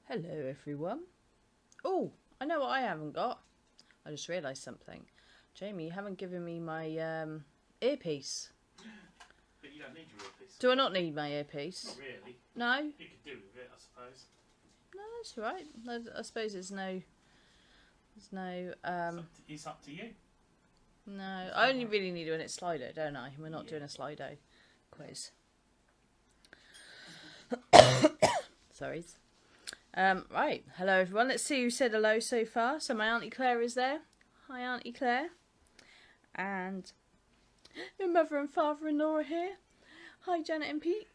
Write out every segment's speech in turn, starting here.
Hello everyone. Oh, I know what I haven't got. I just realised something. Jamie, you haven't given me my earpiece. But you don't need your earpiece. Do I not need my earpiece? Not really. No? You could do with it, I suppose. No, that's all right. I suppose there's no... It's up to you. No, I only really need it when it's Slido, don't I? We're not doing a Slido quiz. Sorry. Right, hello everyone. Let's see who said hello so far. So my Auntie Claire is there. Hi Auntie Claire. And your mother and father-in-law are here. Hi Janet and Pete.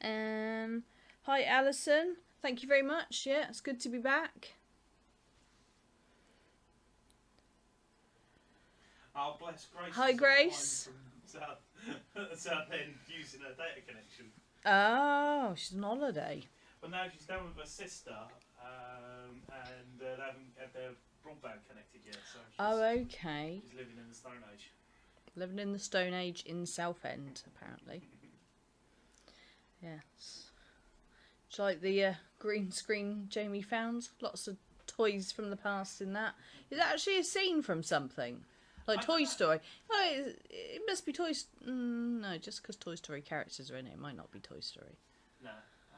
Hi Alison. Thank you very much. Yeah, it's good to be back. Oh, bless Grace. Hi Grace. From South End using her data connection. Oh, she's on holiday. Well, now she's down with her sister, and they haven't had their broadband connected yet. So Okay. She's living in the Stone Age. Living in the Stone Age in Southend, apparently. Yes. It's like the green screen Jamie found. Lots of toys from the past in that. Is that actually a scene from something? Like Toy Story. Oh, it must be Toy Story. No, just because Toy Story characters are in it, it might not be Toy Story. No,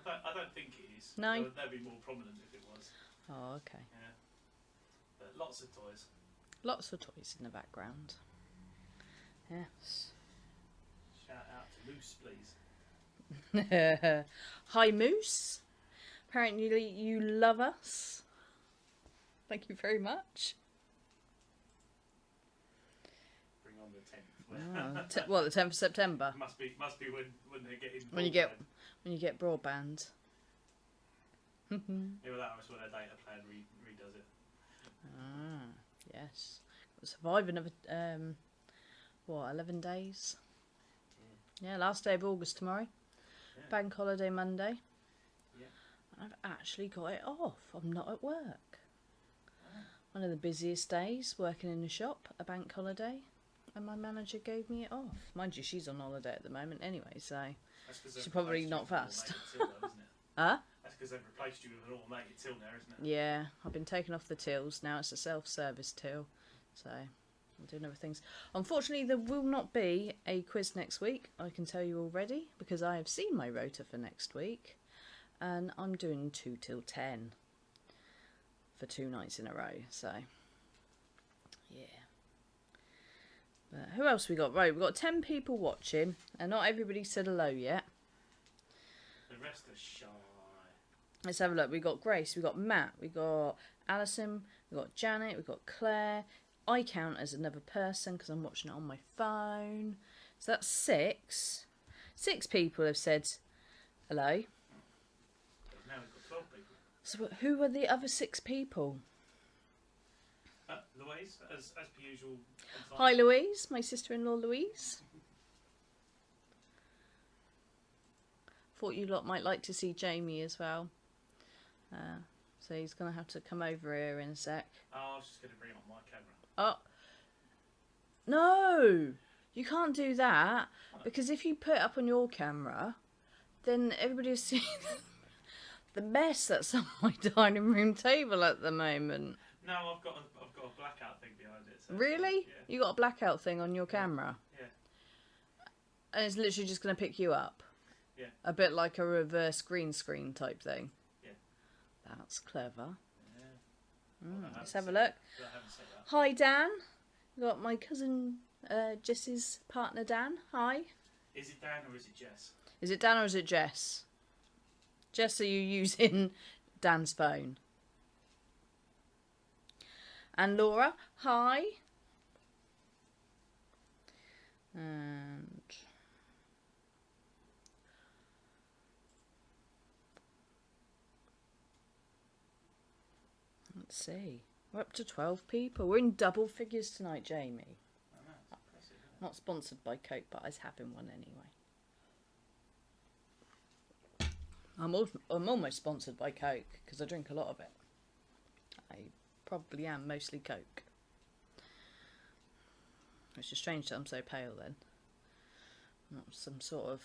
I don't think it is. No? That'd be more prominent if it was. Oh, okay. Yeah. But lots of toys. Lots of toys in the background. Yes. Shout out to Moose, please. Hi, Moose. Apparently you love us. Thank you very much. Bring on the 10th. Well, the 10th of September. Must be when they're getting When you get broadband. Yeah, well, that was when a data plan redoes it. Ah, yes. Got to survive another 11 days. Yeah, last day of August tomorrow. Yeah. Bank holiday Monday. Yeah. And I've actually got it off. I'm not at work. One of the busiest days, working in the shop, a bank holiday, and my manager gave me it off. Mind you, she's on holiday at the moment anyway, so she's probably not fast. Huh? That's because they've replaced you with an automated till now, isn't it? Yeah, I've been taking off the tills. Now it's a self-service till, so I'm doing other things. Unfortunately, there will not be a quiz next week, I can tell you already, because I have seen my rota for next week, and I'm doing 2 till 10 for 2 nights in a row, so yeah. But who else we got? Right, we've got 10 people watching, and not everybody said hello yet. The rest are shy. Let's have a look. We got Grace, we got Matt, we got Alison, we got Janet, we got Claire. I count as another person because I'm watching it on my phone. So that's 6. 6 people have said hello. But now we've got 12 people. So who are the other 6 people? Louise, as per usual. Hi Louise, my sister-in-law Louise. Thought you lot might like to see Jamie as well. So he's going to have to come over here in a sec. Oh, I was just going to bring it on my camera. Oh. No! You can't do that. Because if you put it up on your camera, then everybody will see the mess that's on my dining room table at the moment. No, I've got a blackout thing behind it. So Really? Yeah. You got a blackout thing on your camera? Yeah. And it's literally just going to pick you up? Yeah. A bit like a reverse green screen type thing? Yeah. That's clever. Yeah. Let's have a look. Hi Dan. We've got my cousin Jess's partner Dan. Hi. Is it Dan or is it Jess? Is it Dan or is it Jess? Jess, are you using Dan's phone? And Laura, hi. And let's see. We're up to 12 people. We're in double figures tonight, Jamie. I know, it's impressive, isn't it? Not sponsored by Coke, but I was having one anyway. I'm almost sponsored by Coke because I drink a lot of it. I probably am mostly Coke. It's just strange that I'm so pale then. I'm not some sort of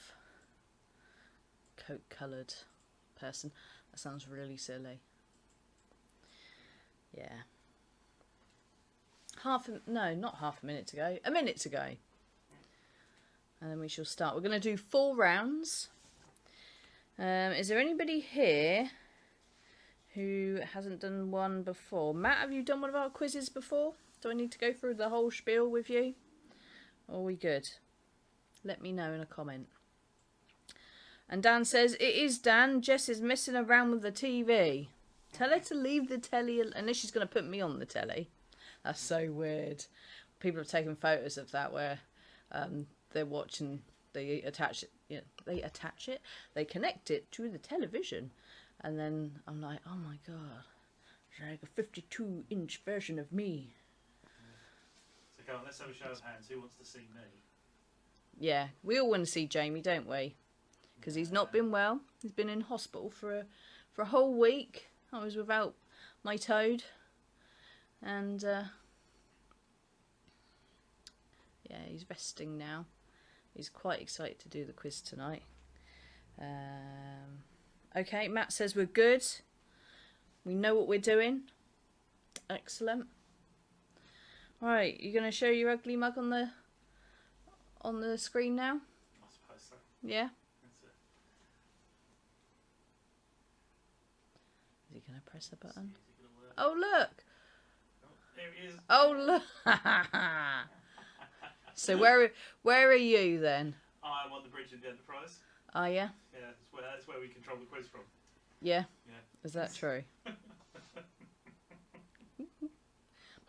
Coke coloured person. That sounds really silly. Yeah. Not half a minute to go. A minute to go. And then we shall start. We're going to do 4 rounds. Is there anybody here who hasn't done one before? Matt, have you done one of our quizzes before? Do I need to go through the whole spiel with you? Or are we good? Let me know in a comment. And Dan says, it is Dan. Jess is messing around with the TV. Tell her to leave the telly, unless she's going to put me on the telly. That's so weird. People have taken photos of that where they're watching, they attach it, they connect it to the television. And then I'm like, oh my God, it's like a 52-inch version of me. So go on, let's have a show of hands. Who wants to see me? Yeah, we all want to see Jamie, don't we? Because he's not been well. He's been in hospital for a whole week. I was without my toad. And, yeah, he's resting now. He's quite excited to do the quiz tonight. Okay, Matt says we're good. We know what we're doing. Excellent. Right, you're going to show your ugly mug on the screen now? I suppose so. Yeah? That's it. Is he going to press a button? Is it gonna work? Oh, look! Oh, there it is. Oh, look! So where are you then? I'm on the bridge of the Enterprise. Are you? Yeah, that's where we control the quiz from. Yeah? Yeah. Is that true?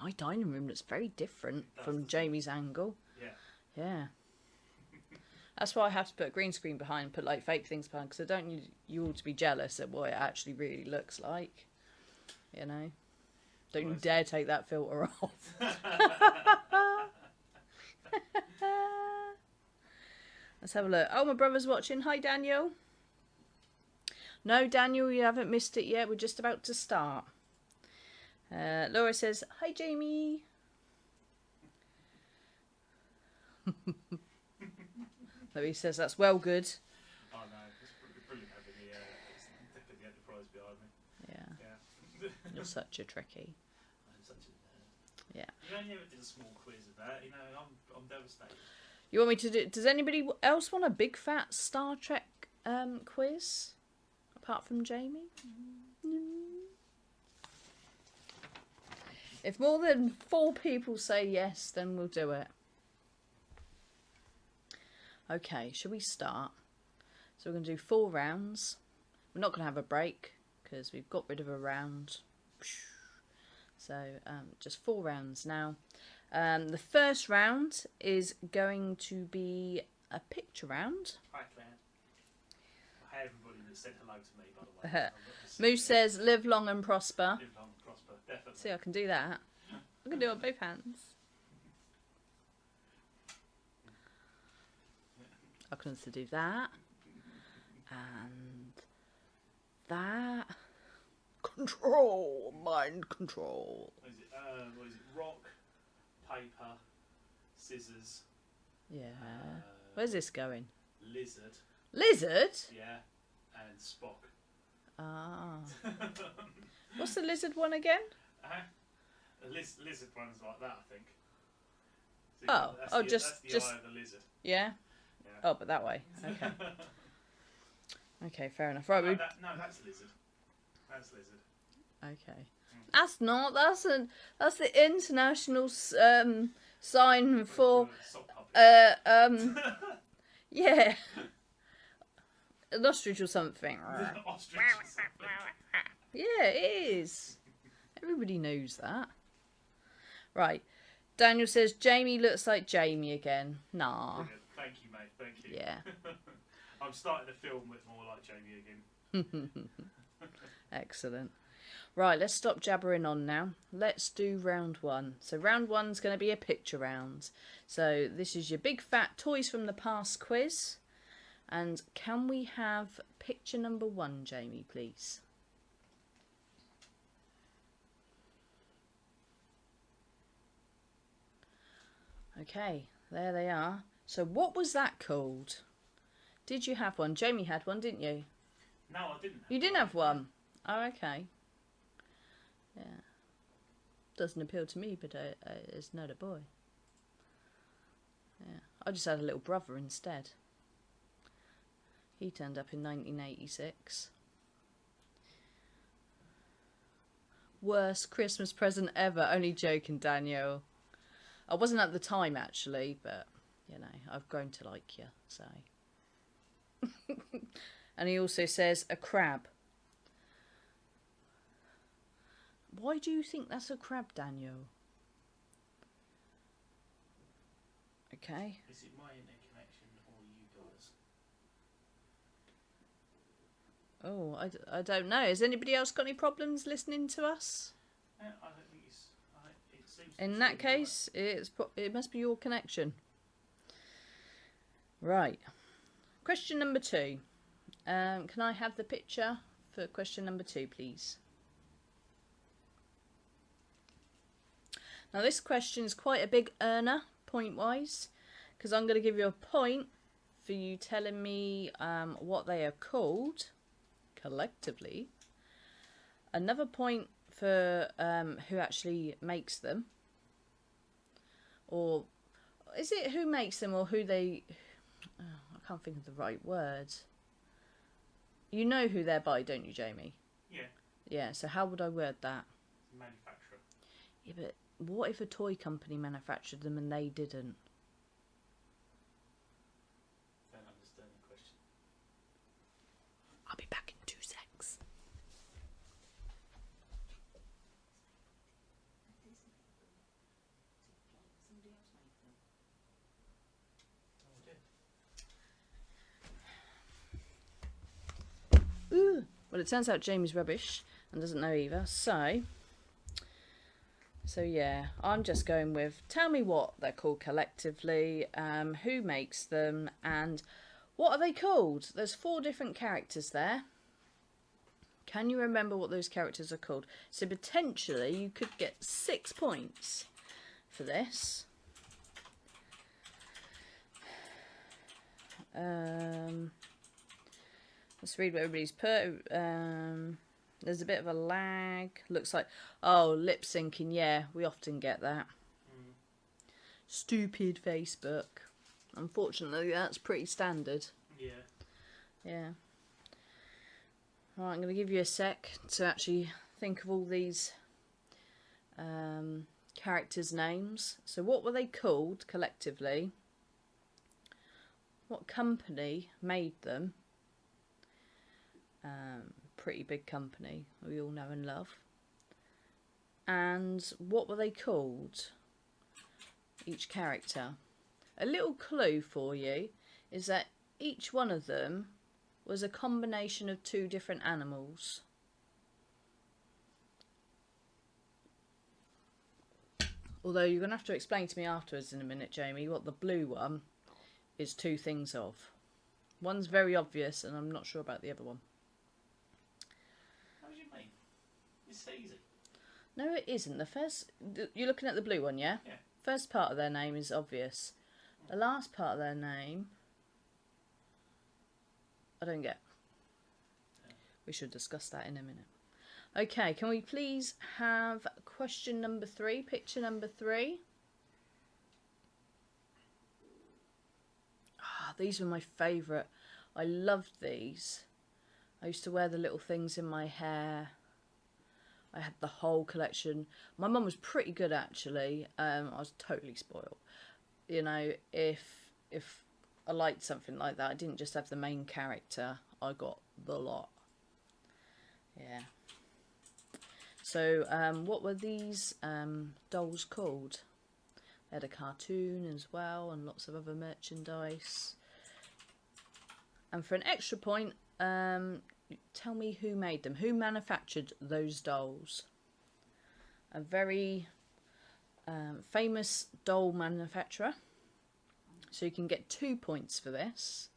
My dining room looks very different from Jamie's angle. Yeah. Yeah. That's why I have to put a green screen behind, put like fake things behind, because I don't need you all to be jealous at what it actually really looks like. You know? Don't you dare take that filter off. Let's have a look. Oh, my brother's watching. Hi, Daniel. No, Daniel, you haven't missed it yet. We're just about to start. Laura says, hi, Jamie. Louis says, that's well good. Oh, no. It's brilliant having the deck of the Enterprise behind me. Yeah. Yeah. You're such a tricky. I'm such a nerd. Yeah. You only ever did a small quiz of that. You know, I'm devastated. You want me to do... Does anybody else want a big fat Star Trek quiz? Apart from Jamie? If more than 4 people say yes, then we'll do it. Okay, shall we start? So we're going to do 4 rounds. We're not going to have a break because we've got rid of a round. So just 4 rounds now. The first round is going to be a picture round. Hi, Claire. Hi, everybody that said hello to me, by the way. Moose says, live long and prosper. Live long and prosper, definitely. See, I can do that. I can do it on both hands. I can also do that. And that. Control. Mind control. What is it? Rock, paper, scissors. Yeah. Where's this going? Lizard. Lizard? Yeah. And Spock. Ah. What's the lizard one again? The lizard one's like that, I think. See, Oh, that's the just eye of the lizard. Yeah. Yeah. Oh, but that way. Okay. Okay, fair enough. Right. No, that's lizard. That's lizard. Okay. That's not. That's the international sign for Sock puppet. yeah. An ostrich or something. Ostrich or something. Yeah, it is. Everybody knows that. Right. Daniel says Jamie looks like Jamie again. Nah. Brilliant. Thank you, mate. Thank you. Yeah. I'm starting to feel more like Jamie again. Excellent. Right, let's stop jabbering on now. Let's do round 1. So round 1's going to be a picture round. So this is your big fat toys from the past quiz. And can we have picture number 1, Jamie, please? Okay, there they are. So what was that called? Did you have one? Jamie had one, didn't you? No, I didn't. You didn't have one? Oh, okay. Yeah. Doesn't appeal to me, but it's not a boy. Yeah. I just had a little brother instead. He turned up in 1986. Worst Christmas present ever. Only joking, Daniel. I wasn't at the time, actually, but, you know, I've grown to like you, so. And he also says, a crab. Why do you think that's a crab, Daniel? Okay. Is it my internet connection or you guys? Oh, I don't know. Has anybody else got any problems listening to us? I don't think it's. It seems. In that case, it must be your connection. Right. Question number 2. Can I have the picture for question number 2, please? Now, this question is quite a big earner, point-wise, because I'm going to give you a point for you telling me what they are called collectively. Another point for who actually makes them. Or is it who makes them or who they... Oh, I can't think of the right word. You know who they're by, don't you, Jamie? Yeah. Yeah, so how would I word that? Manufacturer. Yeah, but what if a toy company manufactured them and they didn't? Don't understand the question. I'll be back in 2 secs. Ooh. Well, it turns out Jamie's rubbish and doesn't know either. So yeah, I'm just going with tell me what they're called collectively, who makes them, and what are they called? There's 4 different characters there. Can you remember what those characters are called? So potentially you could get 6 points for this. Let's read what everybody's put. There's a bit of a lag. Looks like, oh, lip syncing. Yeah, we often get that. Stupid Facebook. Unfortunately, that's pretty standard. Yeah. Yeah. Right, I'm going to give you a sec to actually think of all these characters' names. So what were they called collectively? What company made them? Pretty big company we all know and love. And what were they called? Each character. A little clue for you is that each one of them was a combination of 2 different animals. Although you're going to have to explain to me afterwards in a minute, Jamie, what the blue one is 2 things of. One's very obvious and I'm not sure about the other one. How do you mean? It's easy. No, it isn't. The first... You're looking at the blue one, yeah? Yeah. First part of their name is obvious. The last part of their name... I don't get. We should discuss that in a minute. Okay, can we please have question number 3, picture number 3? Ah, these were my favourite. I loved these. I used to wear the little things in my hair. I had the whole collection. My mum was pretty good, actually. I was totally spoiled. You know, if I liked something like that, I didn't just have the main character. I got the lot. Yeah. So, what were these dolls called? They had a cartoon as well and lots of other merchandise. And for an extra point, tell me who made them. Who manufactured those dolls? A very famous doll manufacturer. So you can get 2 points for this.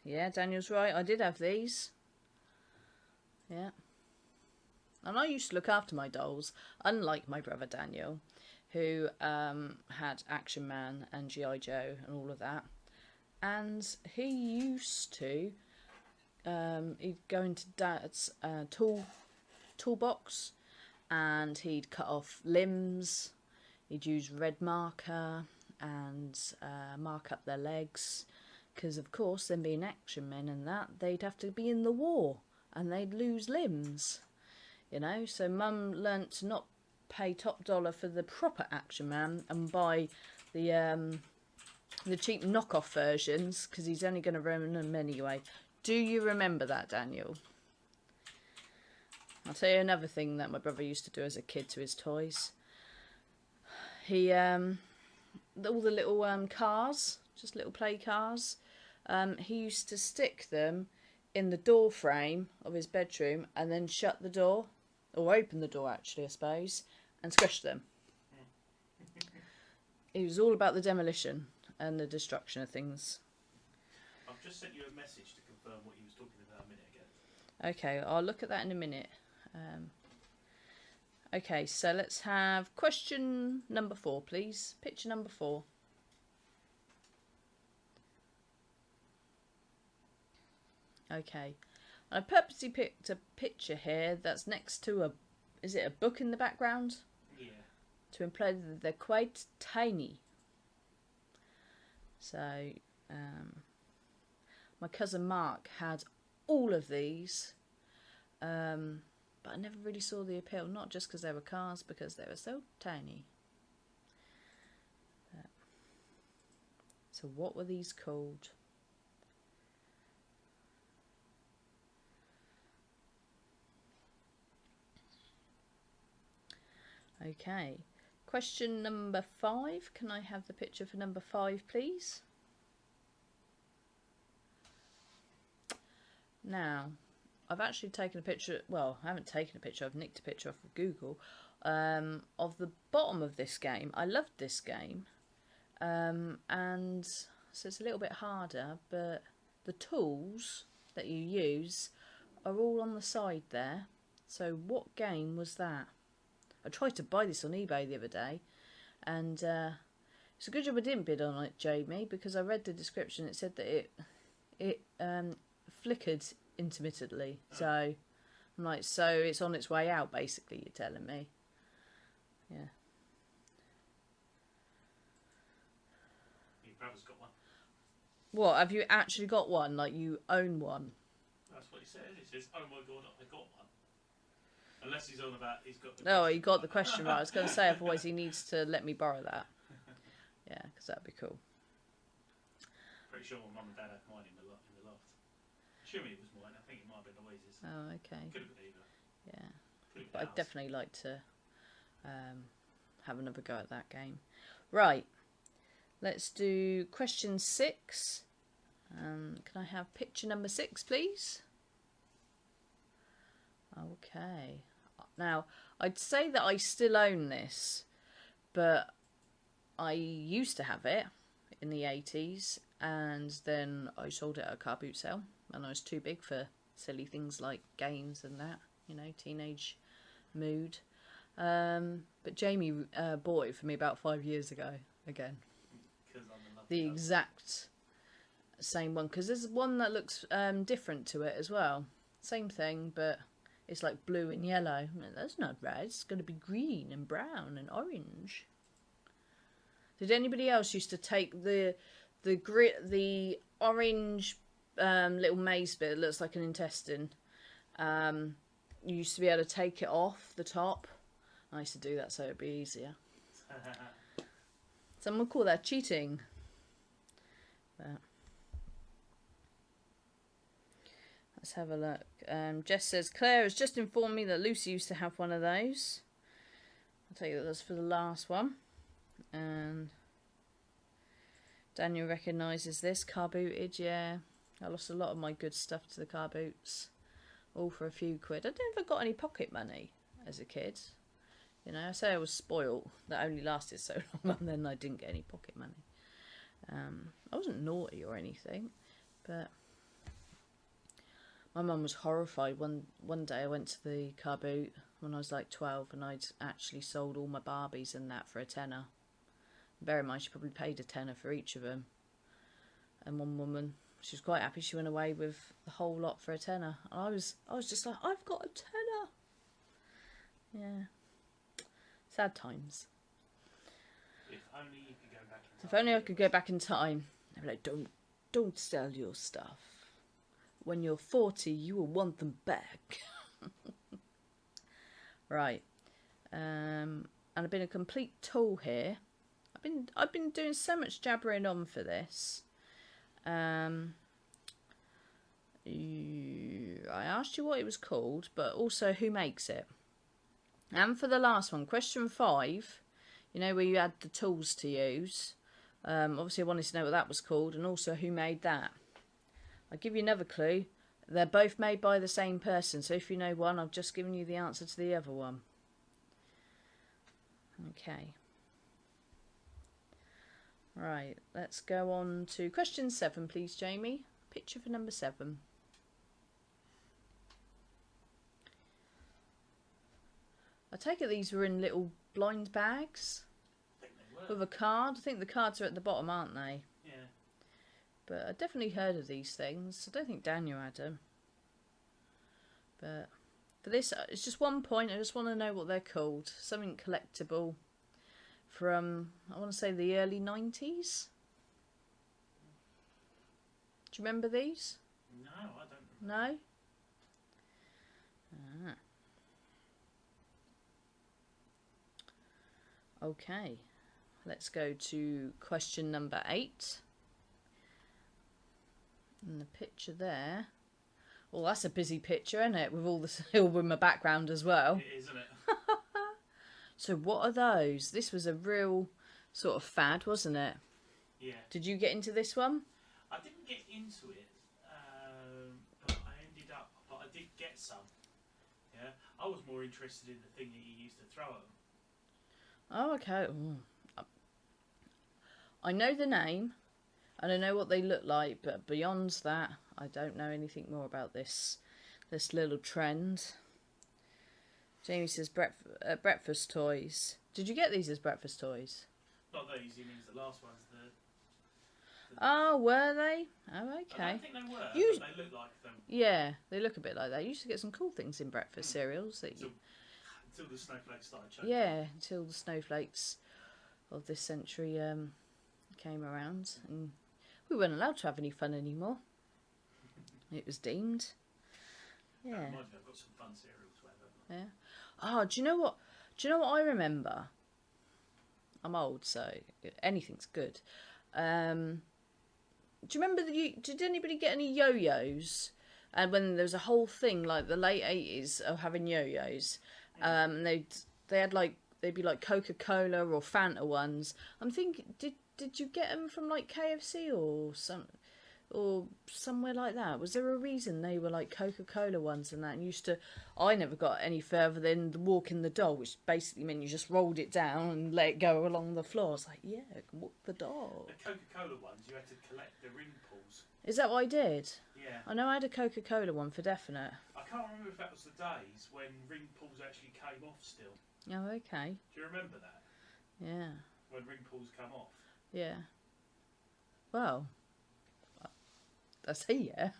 Yeah, Daniel's right. I did have these. Yeah. And I used to look after my dolls, unlike my brother Daniel, who had Action Man and G.I. Joe and all of that. and he used to, he'd go into Dad's toolbox, and he'd cut off limbs. He'd use red marker and mark up their legs, because of course, them being action men and that, they'd have to be in the war and they'd lose limbs, you know. So Mum learnt to not pay top dollar for the proper action man and buy the cheap knockoff versions, because he's only going to run them anyway. Do you remember that, Daniel? I'll tell you another thing that my brother used to do as a kid to his toys. He all the little cars, just little play cars, he used to stick them in the door frame of his bedroom and then shut the door, or open the door actually, I suppose, and squish them. He was all about the demolition and the destruction of things. I've just sent you a message to confirm what you was talking about a minute ago. Okay, I'll look at that in a minute. Okay, so let's have question number 4, please. Picture number 4. Okay, I purposely picked a picture here that's next to a, is it a book in the background? Yeah. To imply that they're quite tiny. So, my cousin Mark had all of these, but I never really saw the appeal, not just because they were cars, because they were so tiny. So what were these called? Okay, question number 5. Can I have the picture for number 5, please? Now, I've actually taken a picture, well, I haven't taken a picture, I've nicked a picture off of Google, of the bottom of this game. I loved this game, and so it's a little bit harder, but the tools that you use are all on the side there. So what game was that? I tried to buy this on eBay the other day, and it's a good job I didn't bid on it, Jamie, because I read the description. It said that it flickered intermittently. So I'm like, so it's on its way out, basically, you're telling me. Yeah. Your brother's got one. What, have you actually got one? Like, you own one? That's what he says. He says, oh my god, I got one. Unless he's on about, he's got the Oh, question he got right. the question right. I was going to say, otherwise he needs to let me borrow that. Yeah, because that'd be cool. Pretty sure my mum and dad had mine in the loft. Assuming it was mine. I think it might have been Louise's. Oh, okay. Could have been either. Yeah. Could have But been I'd ours. definitely like to have another go at that game. Right. Let's do question 6. Can I have picture number 6, please? Okay. Now, I'd say that I still own this, but I used to have it in the 80s, and then I sold it at a car boot sale, and I was too big for silly things like games and that, you know, teenage mood. But Jamie bought it for me about 5 years ago, again. 'Cause I'm in love The with exact same one, because there's one that looks different to it as well. Same thing, but it's like blue and yellow. That's not red. It's going to be green and brown and orange. Did anybody else used to take the orange little maze bit that looks like an intestine? You used to be able to take it off the top. I used to do that so it'd be easier. Some would call that cheating. But let's have a look. Jess says, Claire has just informed me that Lucy used to have one of those. I'll tell you that that's for the last one. And Daniel recognises this. Car booted, yeah. I lost a lot of my good stuff to the car boots. All for a few quid. I never got any pocket money as a kid. You know, I say I was spoilt. That only lasted so long, and then I didn't get any pocket money. I wasn't naughty or anything, but my mum was horrified. One day I went to the car boot when I was like 12, and I'd actually sold all my Barbies and that for a tenner. Bear in mind, she probably paid a tenner for each of them. And one woman, she was quite happy. She went away with the whole lot for a tenner. And I was just like, I've got a tenner. Yeah. Sad times. If only you could go back in time. If only I could go back in time. I'd be like, don't sell your stuff. When you're 40, you will want them back. Right. And I've been a complete tool here. I've been doing so much jabbering on for this. I asked you what it was called, but also who makes it. And for the last one, question 5, you know, where you had the tools to use. Obviously, I wanted to know what that was called, and also who made that. I'll give you another clue. They're both made by the same person, so if you know one, I've just given you the answer to the other one. Okay. Right, let's go on to question 7, please, Jamie. Picture for number 7. I take it these were in little blind bags I think they were. with a card. I think the cards are at the bottom, aren't they? Yeah. But I definitely heard of these things. I don't think Daniel had them. But for this, it's just 1 point. I just want to know what they're called. Something collectible from, I want to say, the early 90s. Do you remember these? No, I don't remember. No? Ah. Okay. Let's go to question number 8. And the picture there. Well, that's a busy picture, isn't it? With all the silver in my background as well. It is, isn't it? So what are those? This was a real sort of fad, wasn't it? Yeah. Did you get into this one? I didn't get into it, but I did get some. Yeah. I was more interested in the thing that you used to throw at them. Oh, okay. Ooh. I know the name, and I know what they look like, but beyond that, I don't know anything more about this little trend. Jamie says breakfast toys. Did you get these as breakfast toys? Not these, he means the last ones. Oh, were they? Oh, I okay. don't think they were, You- but they look like them. Yeah, they look a bit like that. You used to get some cool things in breakfast cereals. That you, Until the snowflakes started changing. yeah, until the snowflakes of this century came around, and we weren't allowed to have any fun anymore. It was deemed. That Yeah. reminds me, I've got some fun cereals, whatever. Yeah. Oh, do you know what? Do you know what I remember? I'm old, so anything's good. Do you remember did anybody get any yo-yos? And when there was a whole thing like the late 80s of having yo-yos, and they'd be like Coca-Cola or Fanta ones. I'm thinking, did you get them from like KFC or somewhere like that? Was there a reason they were like Coca-Cola ones and that? And I never got any further than the walking the dog, which basically meant you just rolled it down and let it go along the floor. I was like, yeah, I can walk the dog. The Coca-Cola ones, you had to collect the ring pulls. Is that what I did? Yeah. I know I had a Coca-Cola one for definite. I can't remember if that was the days when ring pulls actually came off still. Oh, okay. Do you remember that? Yeah. When ring pulls come off? Yeah. Well, I say yeah.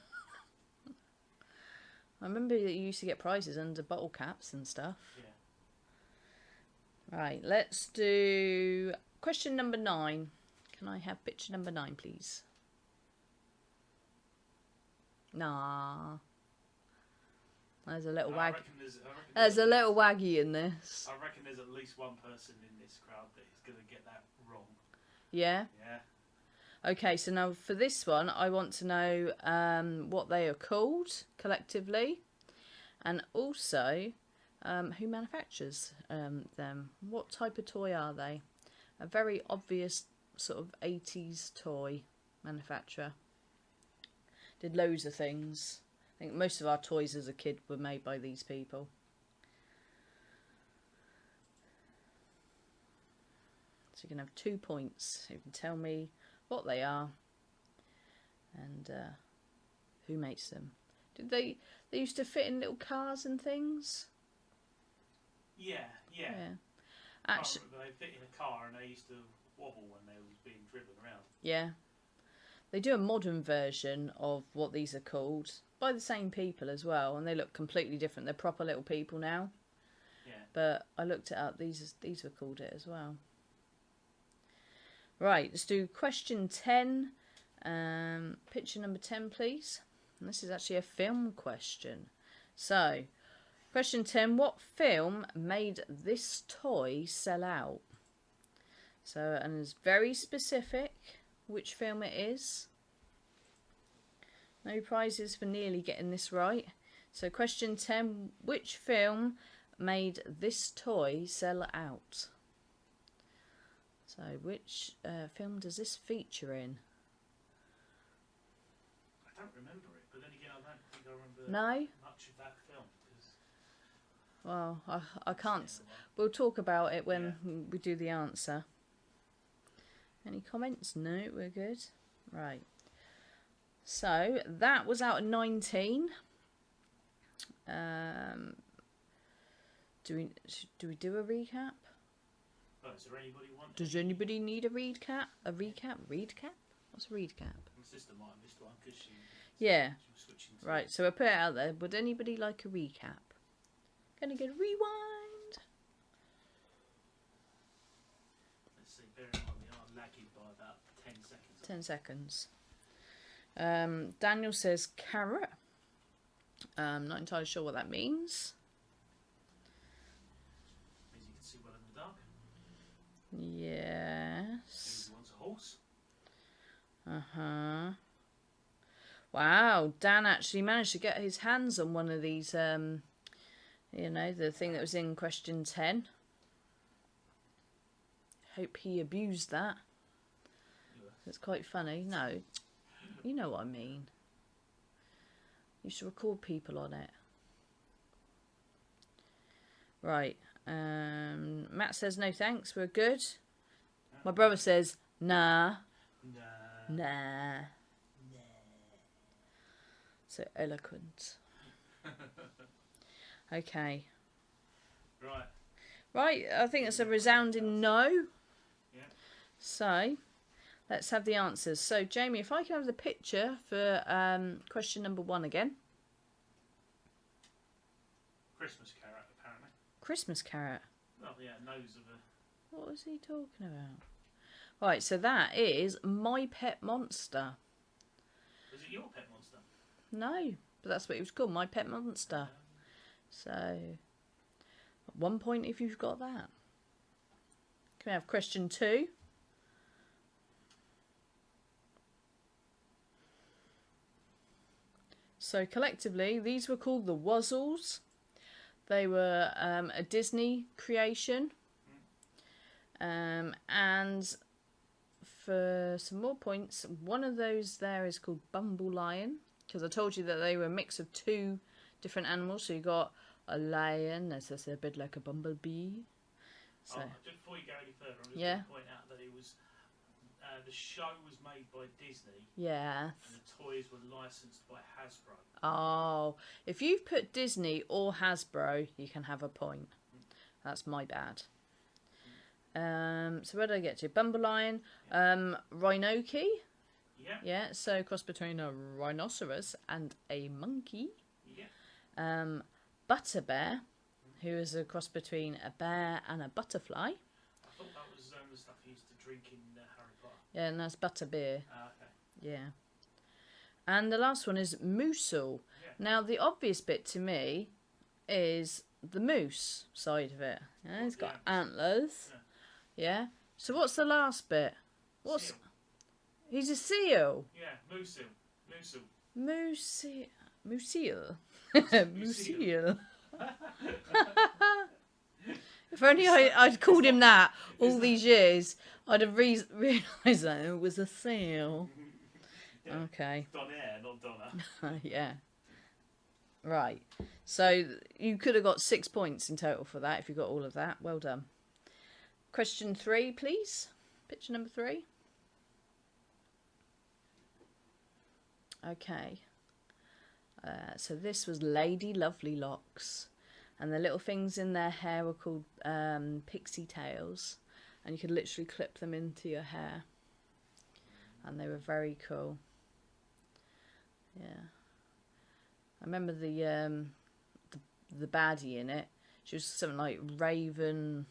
I remember that you used to get prizes under bottle caps and stuff. Yeah. Right, let's do question number 9. Can I have picture number 9, please? Nah. There's a little I wag. reckon There's a little waggy in this. I reckon there's at least one person in this crowd that is going to get that wrong. Yeah? Yeah. Okay, so now for this one, I want to know what they are called collectively, and also who manufactures them. What type of toy are they? A very obvious sort of 80s toy manufacturer. Did loads of things. I think most of our toys as a kid were made by these people. So you can have 2 points. You can tell me what they are and who makes them. Did they used to fit in little cars and things? Yeah. Actually, They fit in a car and they used to wobble when they was being driven around. yeah. They do a modern version of what these are called by the same people as well, and they look completely different. They're proper little people now. Yeah. But I looked it up. These were called it as well. Right, let's do question 10. Picture number 10, please. And this is actually a film question. So, question 10. What film made this toy sell out? So, and it's very specific which film it is. No prizes for nearly getting this right. So, question 10. Which film made this toy sell out? So, which film does this feature in? I don't remember it, but then again, I don't think I remember No? much of that film. Because Well, I can't. We'll talk about it when we do the answer. Any comments? No, we're good. Right. So, that was out in 19. Do we do a recap? Oh, is there anybody want? Does anybody need a recap? A recap? Recap? What's a recap? My sister might have missed one because she Yeah. was switching. To Right, so I put it out there. Would anybody like a recap? Gonna get a rewind. Let's see. Bear in mind we are lagging by about 10 seconds. 10 seconds. Daniel says carrot. Not entirely sure what that means. Means you can see well in the dark. Yes. Means he wants a horse. Uh-huh. Wow, Dan actually managed to get his hands on one of these, the thing that was in question 10. Hope he abused that. Yeah. It's quite funny. No, you know what I mean. You should record people on it. Right. Matt says no thanks, we're good. My brother says nah. Nah. So eloquent. Okay. Right. Right, I think it's a resounding no. Yeah. So, let's have the answers. So, Jamie, if I can have the picture for question number 1 again. Christmas carrot, apparently. Christmas carrot. Well, yeah, nose of a. What was he talking about? Right, so that is My Pet Monster. Was it your pet monster? No, but that's what it was called, My Pet Monster. So, 1 point if you've got that. Can we have question 2? So collectively, these were called the Wuzzles. They were a Disney creation. And for some more points, one of those there is called Bumble Lion, because I told you that they were a mix of 2 different animals. So you got a lion, that's a bit like a bumblebee. So Just before you go any further, I'm just Yeah. going to point out that it was the show was made by Disney yeah. and the toys were licensed by Hasbro. Oh, if you've put Disney or Hasbro, you can have a point. That's my bad. So where did I get to? Bumble Lion, Rhinoki. Yeah. Yeah, so cross between a rhinoceros and a monkey. Yeah. Butter Bear, who is a cross between a bear and a butterfly. I thought that was the stuff he used to drink in Harry Potter. Yeah, and that's butter beer. Okay. Yeah. And the last one is Moosel. Yeah. Now, the obvious bit to me is the moose side of it. Yeah, he's got antlers. Yeah. So what's the last bit? What's Seal. He's a seal. Yeah, Moosil. Moosil. Moosil. Moosil. If only I'd called him that all these years, I'd have realised that it was a seal. Yeah. Okay. Donaire, not Donna. Yeah. Right. So you could have got 6 points in total for that if you got all of that. Well done. Question 3, please. Picture number 3. Okay. So this was Lady Lovely Locks. And the little things in their hair were called pixie tails. And you could literally clip them into your hair. and they were very cool. Yeah, I remember the baddie in it. She was something like Raven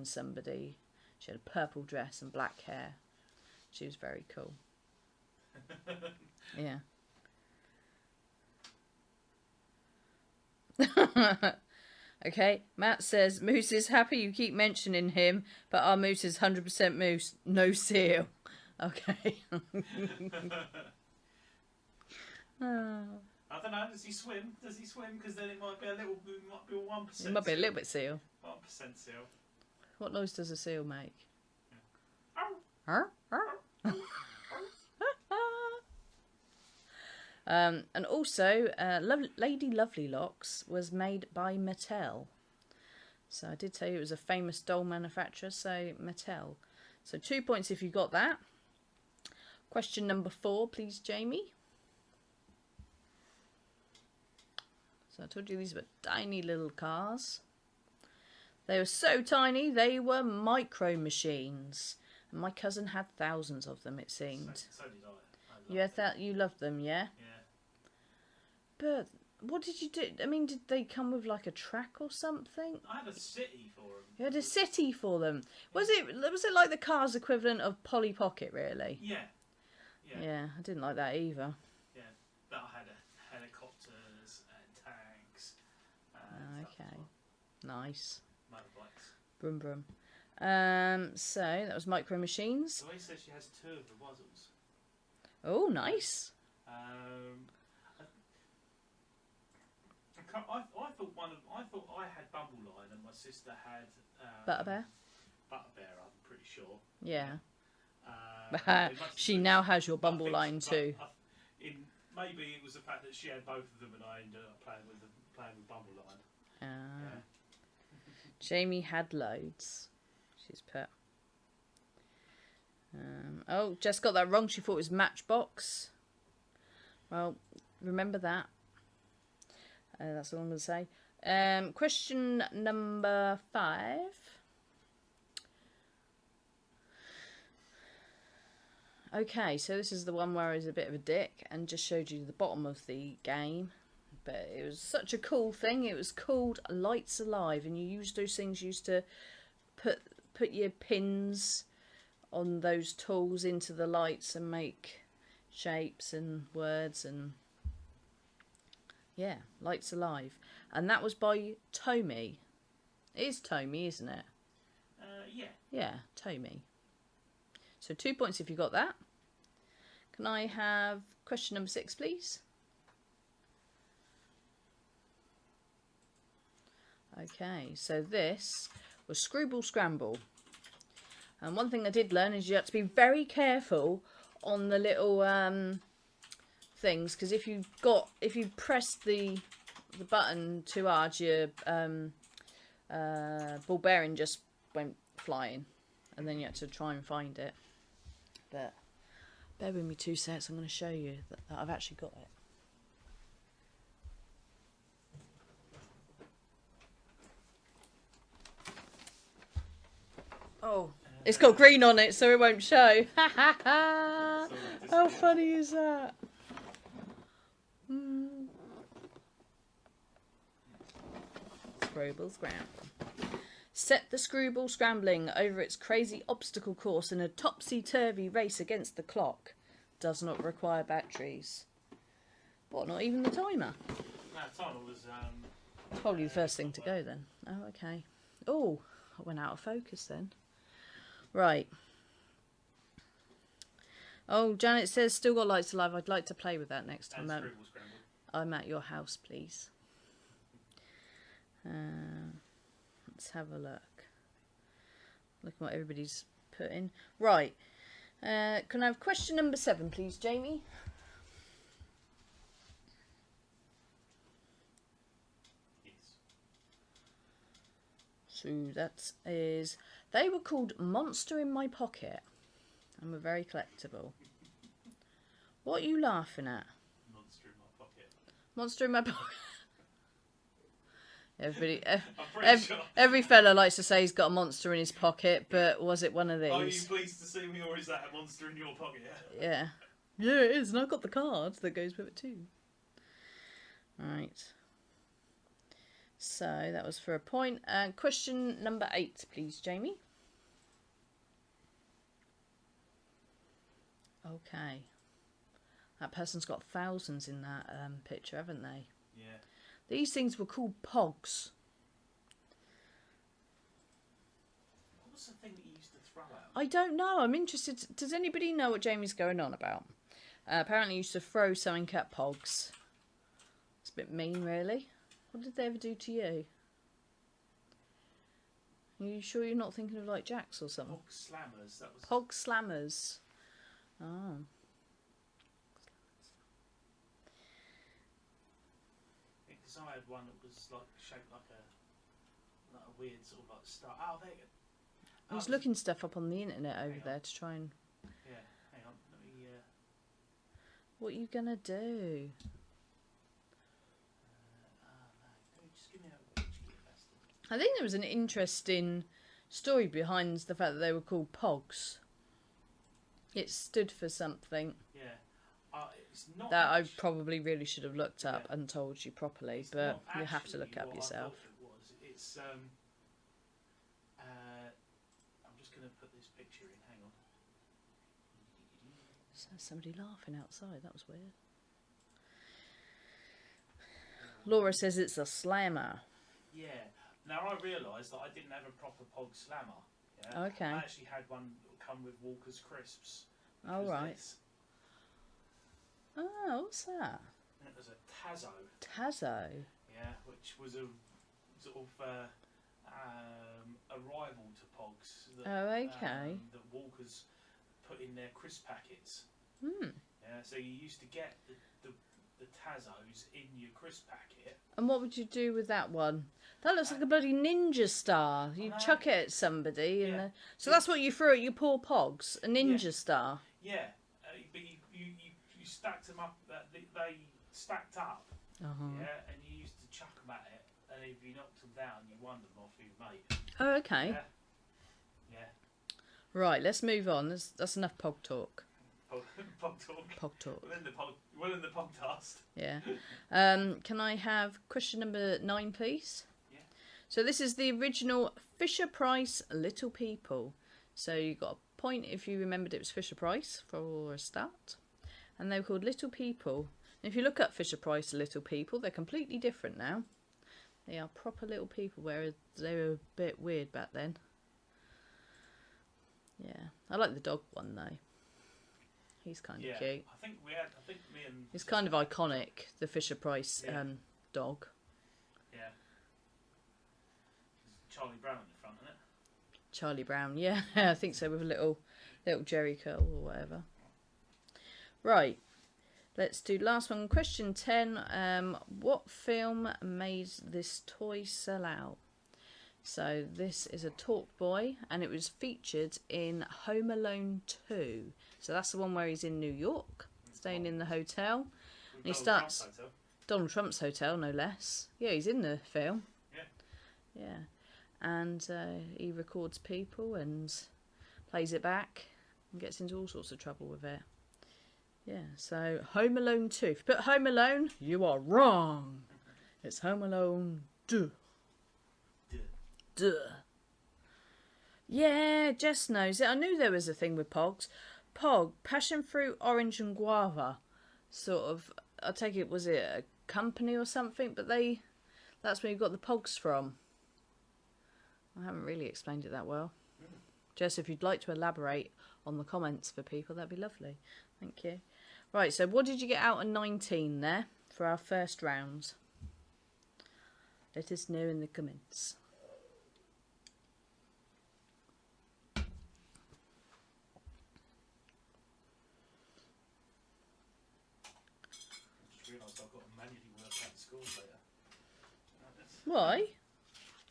somebody. She had a purple dress and black hair. She was very cool. Yeah. Okay, Matt says, Moose is happy you keep mentioning him, but our Moose is 100% Moose, no seal. Okay. I don't know. Does he swim? Does he swim? Because then it might be a 1%. It might be a little bit seal. 1% seal. What noise does a seal make? Yeah. And also, Lady Lovely Locks was made by Mattel. So I did tell you it was a famous doll manufacturer, so Mattel. So 2 points if you got that. Question number 4, please, Jamie. So I told you these were tiny little cars. They were so tiny, they were micro machines. And my cousin had thousands of them, it seemed. So did I. You had that? You loved them, yeah? Yeah. But what did you do? I mean, did they come with like a track or something? I had a city for them. You had a city for them. Was it like the car's equivalent of Polly Pocket, really? Yeah. Yeah, I didn't like that either. Yeah, but I had helicopters and tanks. And Okay, nice. Motorbikes. Brum brum. So that was Micro Machines. So he says she has 2 of the Wuzzles. Oh, nice. I thought I had Bumbleline and my sister had Butterbear. Butterbear, I'm pretty sure. Yeah. It must have She been- now has your I think Bumbleline too. Maybe it was the fact that she had both of them and I ended up playing with Bumbleline. Yeah. Jamie had loads. She's put. Oh, Jess got that wrong. She thought it was Matchbox. Well, remember that. That's all I'm going to say. Question number 5. Okay, so this is the one where I was a bit of a dick and just showed you the bottom of the game. But it was such a cool thing. It was called Lights Alive, and you used those things. You used to put your pins on those tools into the lights and make shapes and words and yeah, Lights Alive. And that was by Tomy. It is Tomy, isn't it? Yeah. Yeah, Tomy. So 2 points if you got that. Can I have question number 6, please? Okay, so this was Screwball Scramble. And one thing I did learn is you have to be very careful on the little things, because if you press the button too hard, your ball bearing just went flying, and then you had to try and find it. But bear with me 2 seconds. I'm going to show you that I've actually got it. Oh, it's got green on it, so it won't show. Ha ha ha! How funny is that? Screwball Scramble. Set the Screwball scrambling over its crazy obstacle course in a topsy-turvy race against the clock. Does not require batteries. What, not even the timer? No, timer was... Probably the first thing to go then. Oh, okay. Oh, I went out of focus then. Right. Oh, Janet says, still got Lights Alive. I'd like to play with that next time. Screwball Scramble. I'm at your house, please. Let's have a look. Look at what everybody's put in. Right. Can I have question number 7, please, Jamie? Yes. So that is... They were called Monster in My Pocket and were very collectible. What are you laughing at? Monster in my pocket. Monster in My Pocket. Everybody, I'm pretty sure. every fella likes to say he's got a monster in his pocket, but was it one of Are you these? pleased to see me, or is that a monster in your pocket? Yeah. Yeah, it is, and I've got the card that goes with it too. Right. So that was for a point. Question number 8, please, Jamie. Okay. That person's got thousands in that picture, haven't they? Yeah. These things were called pogs. What was the thing that you used to throw out? I don't know. I'm interested. Does anybody know what Jamie's going on about? Apparently, he used to throw something at pogs. It's a bit mean, really. What did they ever do to you? Are you sure you're not thinking of like jacks or something? Pog slammers. That was. Pog slammers. Oh. Because I had one that was like shaped like a weird sort of like star. Oh, there you go. I was looking stuff up on the internet over Hang on. there to try and... Yeah, hang on. Let me. What are you going to do? No. Just give me that. Just give me that. I think there was an interesting story behind the fact that they were called pogs. It stood for something Yeah. It's not that I actu- probably really should have looked up Yeah. and told you properly, it's but not you have to look actually up what I yourself. thought it was. It's I'm just going to put this picture in. Hang on. So somebody laughing outside, that was weird. Laura says it's a slammer. Yeah. Now I realised that I didn't have a proper Pog Slammer. Yeah? Okay. I actually had one that would come with Walker's Crisps. which Oh, was right. this. Oh, what's that? And it was a Tazo. Tazo. Yeah, which was a sort of a rival to Pogs. That, Oh, okay. That Walker's put in their crisp packets. Hmm. Yeah, so you used to get the Tazos in your crisp packet. And what would you do with that one? That looks like a bloody ninja star. You know. chuck it at somebody, and Yeah. so that's what you threw at your poor pogs, a ninja star. Yeah, but you stacked them up. They stacked up. Uh-huh. Yeah, and you used to chuck them at it, and if you knocked them down, you won them off your mate. Oh, okay. Yeah. Yeah. Right, let's move on. That's enough pog talk. Pog talk. Pog talk. Well in the podcast. Yeah. Can I have question number 9, please? Yeah. So this is the original Fisher Price Little People. So you got a point if you remembered it was Fisher Price for a start. And they were called Little People. And if you look up Fisher Price Little People, they're completely different now. They are proper little people, whereas they were a bit weird back then. Yeah. I like the dog one though. He's kind of cute. I think me and. It's kind of iconic, the Fisher Price Yeah. dog. Yeah. Charlie Brown in the front, isn't it? Charlie Brown, yeah, I think so, with a little Jerry curl or whatever. Right, let's do last one. Question 10. What film made this toy sell out? So this is a Talk Boy, and it was featured in Home Alone 2. So that's the one where he's in New York, staying in the hotel. And he starts Donald Trump's hotel, no less. Yeah, he's in the film. Yeah. Yeah, and he records people and plays it back and gets into all sorts of trouble with it. Yeah, so Home Alone 2. If you put Home Alone, you are wrong. It's Home Alone 2. Duh. Yeah, Jess knows it. I knew there was a thing with Pogs. Pog, passion fruit, orange and guava. Sort of, I take it, was it a company or something? But that's where you got the Pogs from. I haven't really explained it that well. Jess, if you'd like to elaborate on the comments for people, that'd be lovely. Thank you. Right, so what did you get out of 19 there for our first round? Let us know in the comments. I just realised I've got to manually work out the scores later. Why?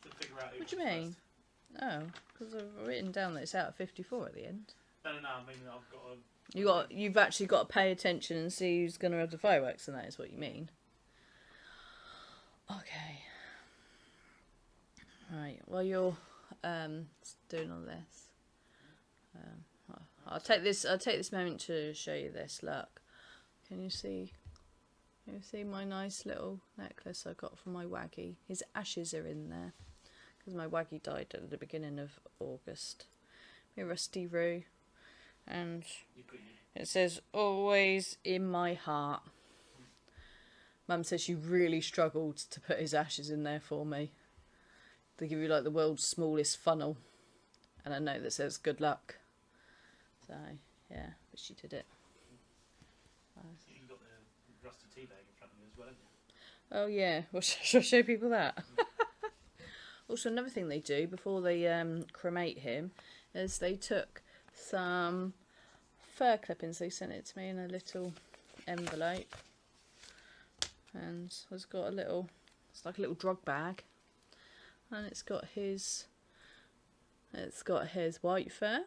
To figure out who What do you was mean? first. Oh, because I've written down that it's out of 54 at the end. No, I mean I've got to. You've actually got to pay attention and see who's going to have the fireworks, and that is what you mean. Okay. Right, while you're doing all this, I'll take this moment to show you this. Look, can you see? Can you see my nice little necklace I got from my Waggy? His ashes are in there because my Waggy died at the beginning of August. My Rusty Roo, and it says "always in my heart." Mum says she really struggled to put his ashes in there for me. They give you like the world's smallest funnel, and a note that says "good luck." So yeah, but she did it. You got the rusty tea bag in front of you as well, haven't you? Oh yeah, well, shall I show people that? Also, another thing they do before they cremate him is they took some fur clippings. They sent it to me in a little envelope, and it's got a little, it's like a little drug bag, and it's got his white fur,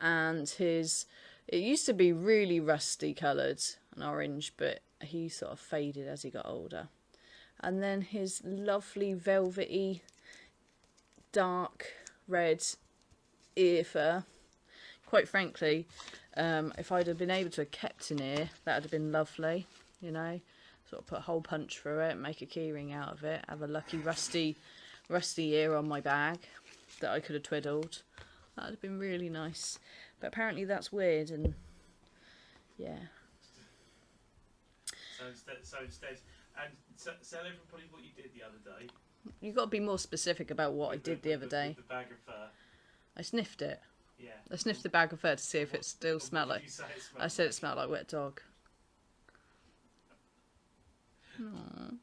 and his, it used to be really rusty coloured and orange, but he sort of faded as he got older. And then his lovely velvety dark red ear fur. Quite frankly, if I'd have been able to have kept an ear, that would have been lovely, you know. Sort of put a hole punch through it, make a keyring out of it, have a lucky rusty ear on my bag that I could have twiddled. That would have been really nice. But apparently that's weird, and yeah. So instead, and tell everybody what you did the other day. You've got to be more specific about what I did the other day. With the bag of fur. I sniffed it. Yeah. I sniffed the bag of fur to see if it still smelled like. I said it smelled like wet dog. Aww.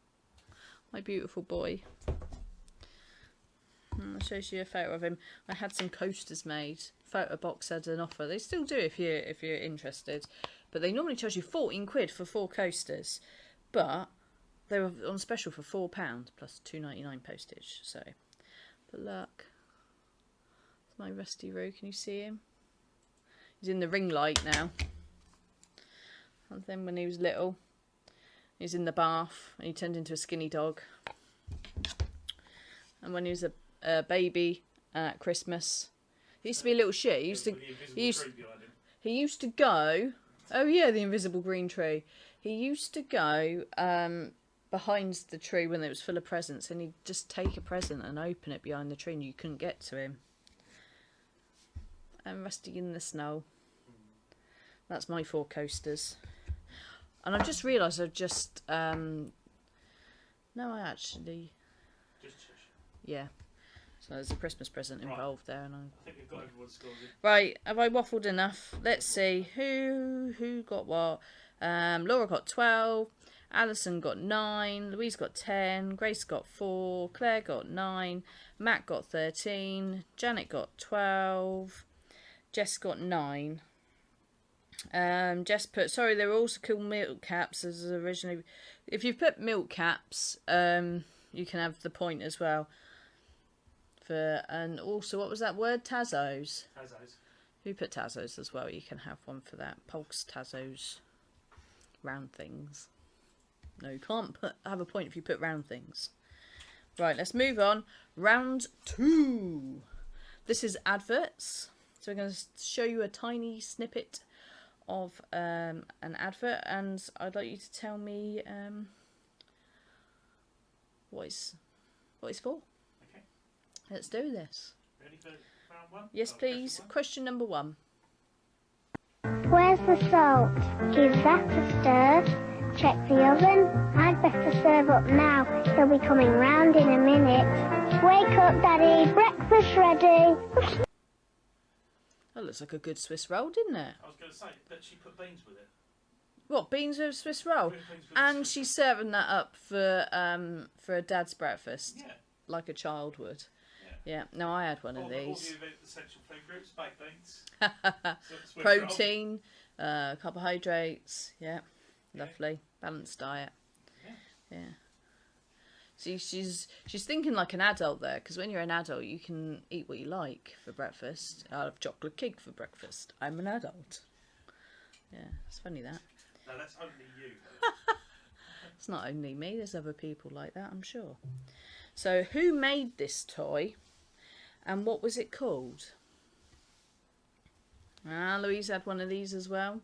My beautiful boy. I'll show you a photo of him. I had some coasters made. Photo box had an offer. They still do if you're interested. But they normally charge you £14 for 4 coasters. But they were on special for £4 plus £2.99 postage. So, but look, it's my Rusty Roo. Can you see him? He's in the ring light now. And then when he was little, he was in the bath and he turned into a skinny dog. And when he was a baby at Christmas, he used to be a little shit. He used to go. Oh yeah, the invisible green tree. He used to go behind the tree when it was full of presents, and he'd just take a present and open it behind the tree, and you couldn't get to him. And Rusty in the snow. That's my 4 coasters. And I've just realised I've just no, I actually. Yeah. So there's a Christmas present involved there, and I think we've got everyone's scores in. Right, have I waffled enough? Let's see who got what. Laura got 12, Alison got 9, Louise got 10, Grace got 4, Claire got 9, Matt got 13, Janet got 12, Jess got 9. Jess put, sorry, they were also called milk caps as originally. If you put milk caps, you can have the point as well. And also, what was that word? Tazos. Tazos. If you put Tazos as well, you can have one for that. Pulse Tazos. Round things. No, you can't have a point if you put round things. Right, let's move on. Round 2. This is adverts. So we're going to show you a tiny snippet of an advert, and I'd like you to tell me what it's for. Okay. Let's do this. Ready for round 1? Yes, please. Question number 1. Where's the salt? Give that a stir. Check the oven. I'd better serve up now. He'll be coming round in a minute. Wake up, Daddy. Breakfast ready. That looks like a good Swiss roll, didn't it? I was going to say that she put beans with it. What, beans with Swiss roll? And she's serving that up for a dad's breakfast, Yeah. like a child would. Yeah. No, I had one of these. All the essential food groups, baked beans, Protein, carbohydrates. Yeah, lovely, balanced diet. Yeah. See, she's thinking like an adult there, because when you're an adult, you can eat what you like for breakfast. I'll have chocolate cake for breakfast. I'm an adult. Yeah, it's funny that. No, that's only you. It's not only me. There's other people like that, I'm sure. So, who made this toy and what was it called? Louise had one of these as well.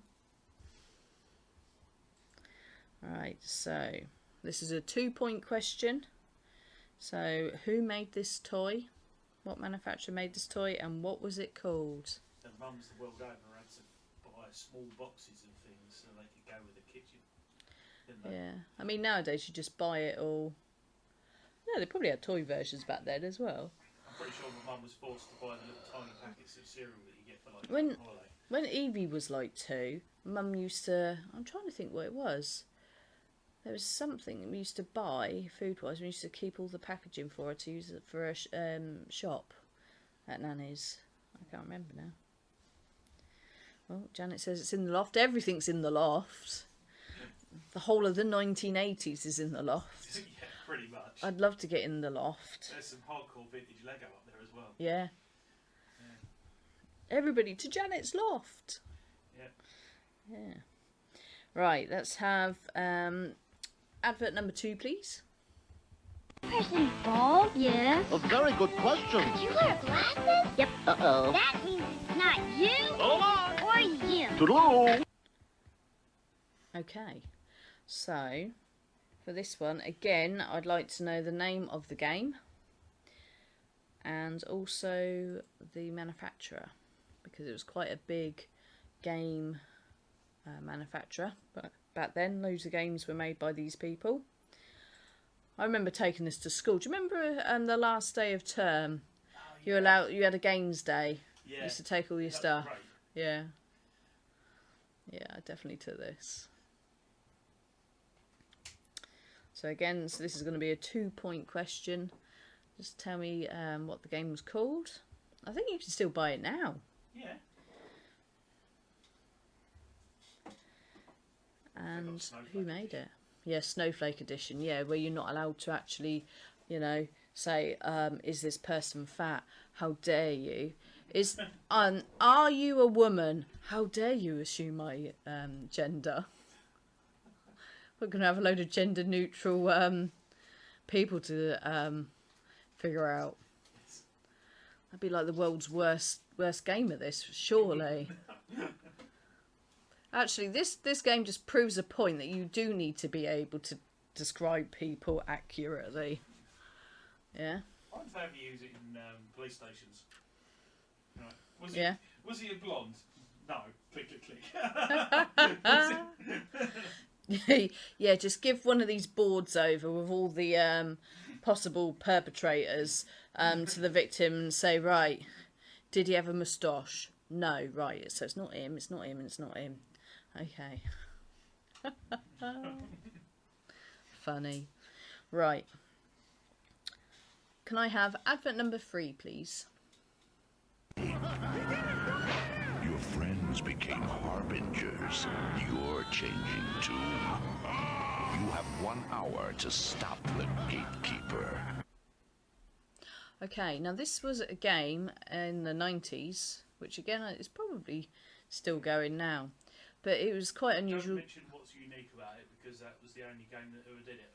Right, so this is a 2-point question. So, who made this toy? What manufacturer made this toy and what was it called? The mums the world over had to buy small boxes of things so they could go with the kitchen. Didn't they? Yeah, I mean nowadays you just buy it all. No, they probably had toy versions back then as well. I'm pretty sure my mum was forced to buy the little tiny packets of cereal that you get for like When- a holiday. When Evie was like 2, Mum used to... I'm trying to think what it was. There was something we used to buy, food-wise. We used to keep all the packaging for her to use it for a shop at Nanny's. I can't remember now. Well, Janet says it's in the loft. Everything's in the loft. The whole of the 1980s is in the loft. Yeah, pretty much. I'd love to get in the loft. There's some hardcore vintage Lego up there as well. Yeah. Everybody to Janet's loft. Yeah. Yeah. Right, let's have advert number 2, please. Person Bob? Yeah? A very good question. Do you wear glasses? Yep. Uh-oh. That means it's not you or you. Toodaloo. Okay, so for this one, again, I'd like to know the name of the game and also the manufacturer, because it was quite a big game manufacturer. But back then, loads of games were made by these people. I remember taking this to school. Do you remember the last day of term? You had a games day. Yeah. You used to take all your That's stuff. great. Yeah. Yeah, I definitely took this. So again, this is going to be a 2-point question. Just tell me what the game was called. I think you can still buy it now. Yeah. And Snowflake who made it? Yeah, Snowflake Edition. Yeah, where you're not allowed to actually, you know, say, is this person fat? How dare you? Are you a woman? How dare you assume my gender? We're going to have a load of gender neutral people to figure out. I'd be like the world's worst game at this, surely. Actually, this game just proves a point that you do need to be able to describe people accurately. Yeah? I wonder if they ever use it in police stations. Right. Yeah. Was he a blonde? No. Click, click, click. Yeah, just give one of these boards over with all the possible perpetrators to the victim and say, right, did he have a moustache? No, right, so it's not him, it's not him, it's not him. Okay. Funny. Right. Can I have advert number 3, please? Your friends became harbingers. You're changing too. You have 1 hour to stop the gatekeeper. Okay, now this was a game in the 90s, which again is probably still going now. But it was quite Don't unusual. mention what's unique about it, because that was the only game that ever did it.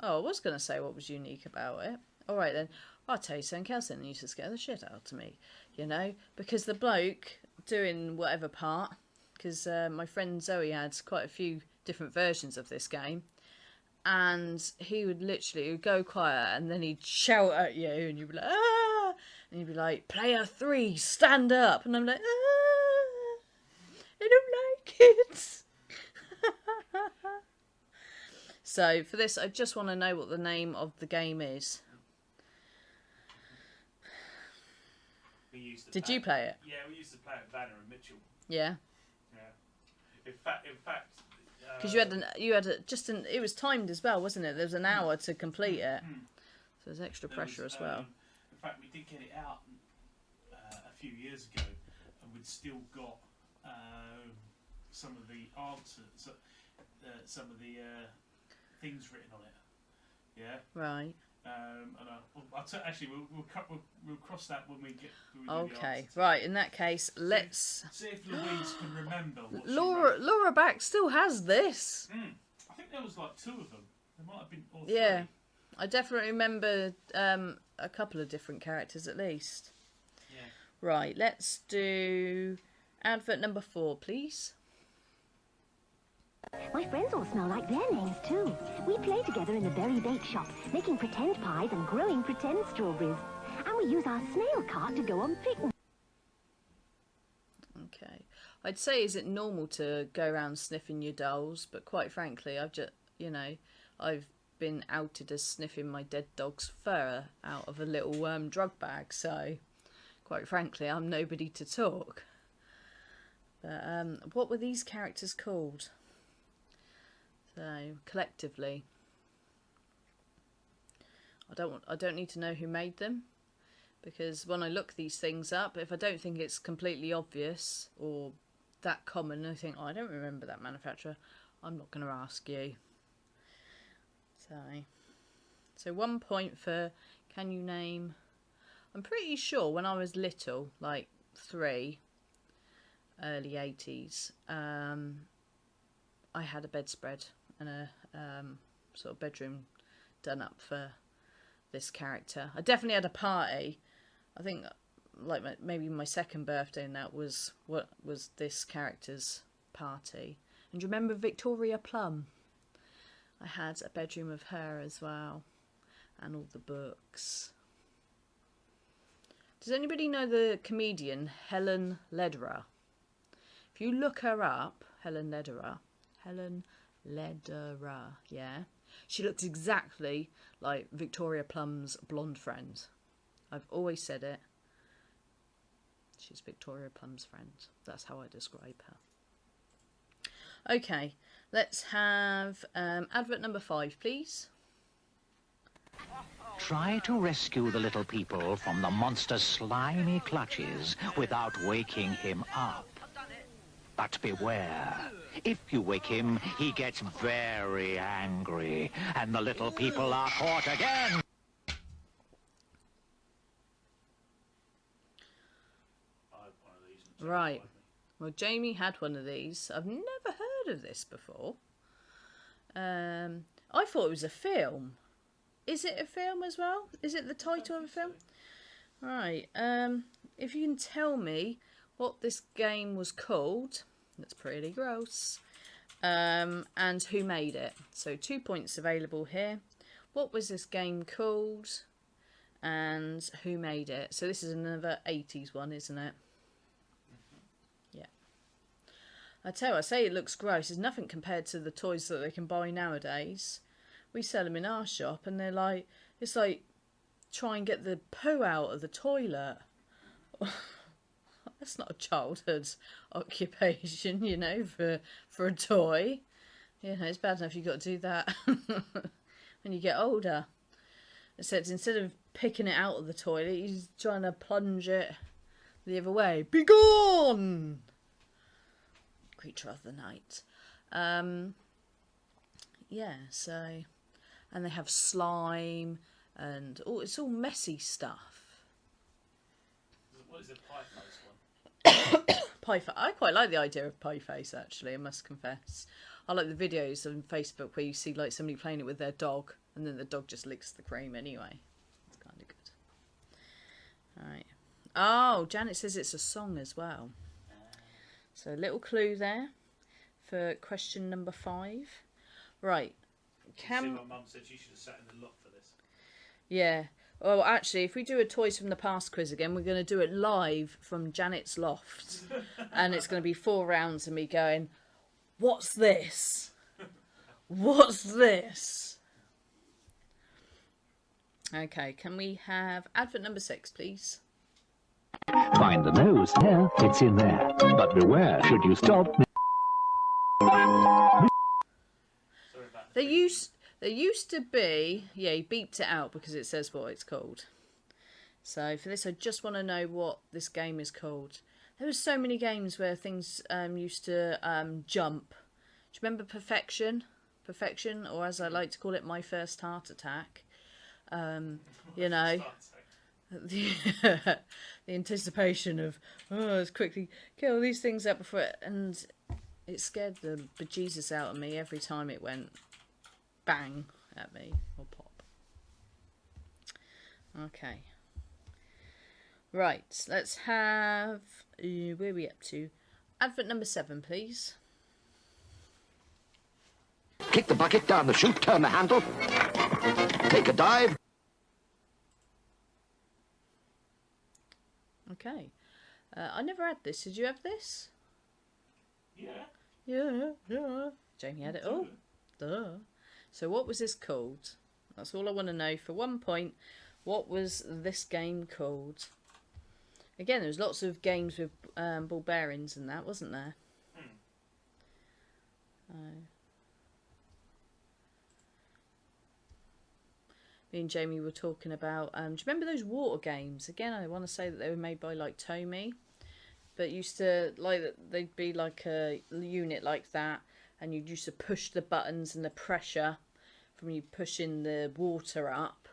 Oh, I was going to say what was unique about it. All right then, I'll tell you something else that used to scare the shit out of me, you know, because the bloke doing whatever part, because my friend Zoe had quite a few different versions of this game, and he would literally go quiet and then he'd shout at you and you'd be like, ah, and you'd be like, player 3, stand up, and I'm like, ah, I don't like it. So for this, I just want to know what the name of the game is. We used to Did you play it? Yeah, we used to play it at Vanner and Mitchell. Yeah, Yeah. In fact, because it was timed as well, wasn't it? There was an hour to complete it, so there's extra pressure as well. In fact, we did get it out a few years ago, and we'd still got some of the answers, some of the things written on it. Yeah. Right. And actually, we'll cross that when we do the Okay. answers. Right. In that case, let's. See if Louise can remember what she Laura wrote. Laura Back still has this. I think there was like 2 of them. There might have been or Yeah. 3. I definitely remember a couple of different characters at least. Yeah. Right, let's do advert number 4, please. My friends all smell like their names too. We play together in the berry bake shop, making pretend pies and growing pretend strawberries. And we use our snail cart to go on picnics. Okay. I'd say, is it normal to go around sniffing your dolls? But quite frankly, I've just, I've been outed as sniffing my dead dog's fur out of a little drug bag. So, quite frankly, I'm nobody to talk. But what were these characters called? So, collectively, I don't need to know who made them, because when I look these things up, if I don't think it's completely obvious or that common, I think, oh, I don't remember that manufacturer, I'm not going to ask you. So 1 point for, can you name? I'm pretty sure when I was little, like 3, early 80s, I had a bedspread and a sort of bedroom done up for this character. I definitely had a party. I think like maybe my second birthday, and that was what was this character's party. And do you remember Victoria Plum? I had a bedroom of her as well, and all the books. Does anybody know the comedian Helen Lederer? If you look her up, Helen Lederer, yeah. She looks exactly like Victoria Plum's blonde friend. I've always said it. She's Victoria Plum's friend. That's how I describe her. Okay, let's have advert number 5, please. Try to rescue the little people from the monster's slimy clutches without waking him up. But beware. If you wake him, he gets very angry, and the little people are caught again. Right. Well, Jamie had one of these. I've never heard of this before. I thought it was a film. Is it a film as well? Is it the title of a film? Right. If you can tell me what this game was called, that's pretty gross, and who made it. So 2 points available here. What was this game called and who made it? So this is another 80s one, isn't it? Yeah. I say it looks gross. It's nothing compared to the toys that they can buy nowadays. We sell them in our shop and they're like, it's like try and get the poo out of the toilet. That's not a childhood occupation, you know, for a toy. You know, it's bad enough you've got to do that when you get older. Except instead of picking it out of the toilet, he's trying to plunge it the other way. Be gone! Creature of the night. Yeah, so... And they have slime and... Oh, it's all messy stuff. What is the pie face one? Pie face. I quite like the idea of pie face, actually, I must confess. I like the videos on Facebook where you see like somebody playing it with their dog and then the dog just licks the cream anyway. It's kind of good. Alright. Oh, Janet says it's a song as well. So a little clue there for question number 5. Right. See, my mum said she should have sat in the lot for this. Yeah. Well, actually, if we do a Toys from the Past quiz again, we're going to do it live from Janet's loft. And it's going to be 4 rounds of me going, what's this? What's this? Okay, can we have advert number 6, please? Find the nose there, it's in there. But beware, should you stop... There used to be... Yeah, he beeped it out because it says what it's called. So for this, I just want to know what this game is called. There were so many games where things used to jump. Do you remember Perfection? Perfection, or as I like to call it, My First Heart Attack. You know, the anticipation of, oh, let's quickly kill these things up before it... And it scared the bejesus out of me every time it went bang at me, or pop. Okay. Right, let's have... where are we up to? Advert number 7, please. Kick the bucket down the chute, turn the handle. Take a dive. Okay. I never had this. Did you have this? Yeah. Yeah. Jamie had it all. Duh. So what was this called? That's all I want to know for 1 point. What was this game called? Again, there was lots of games with ball bearings and that, wasn't there? Me and Jamie were talking about... do you remember those water games? Again, I want to say that they were made by like Tomy. But used to, like, they'd be like a unit like that. And you'd used to push the buttons, and the pressure from you pushing the water up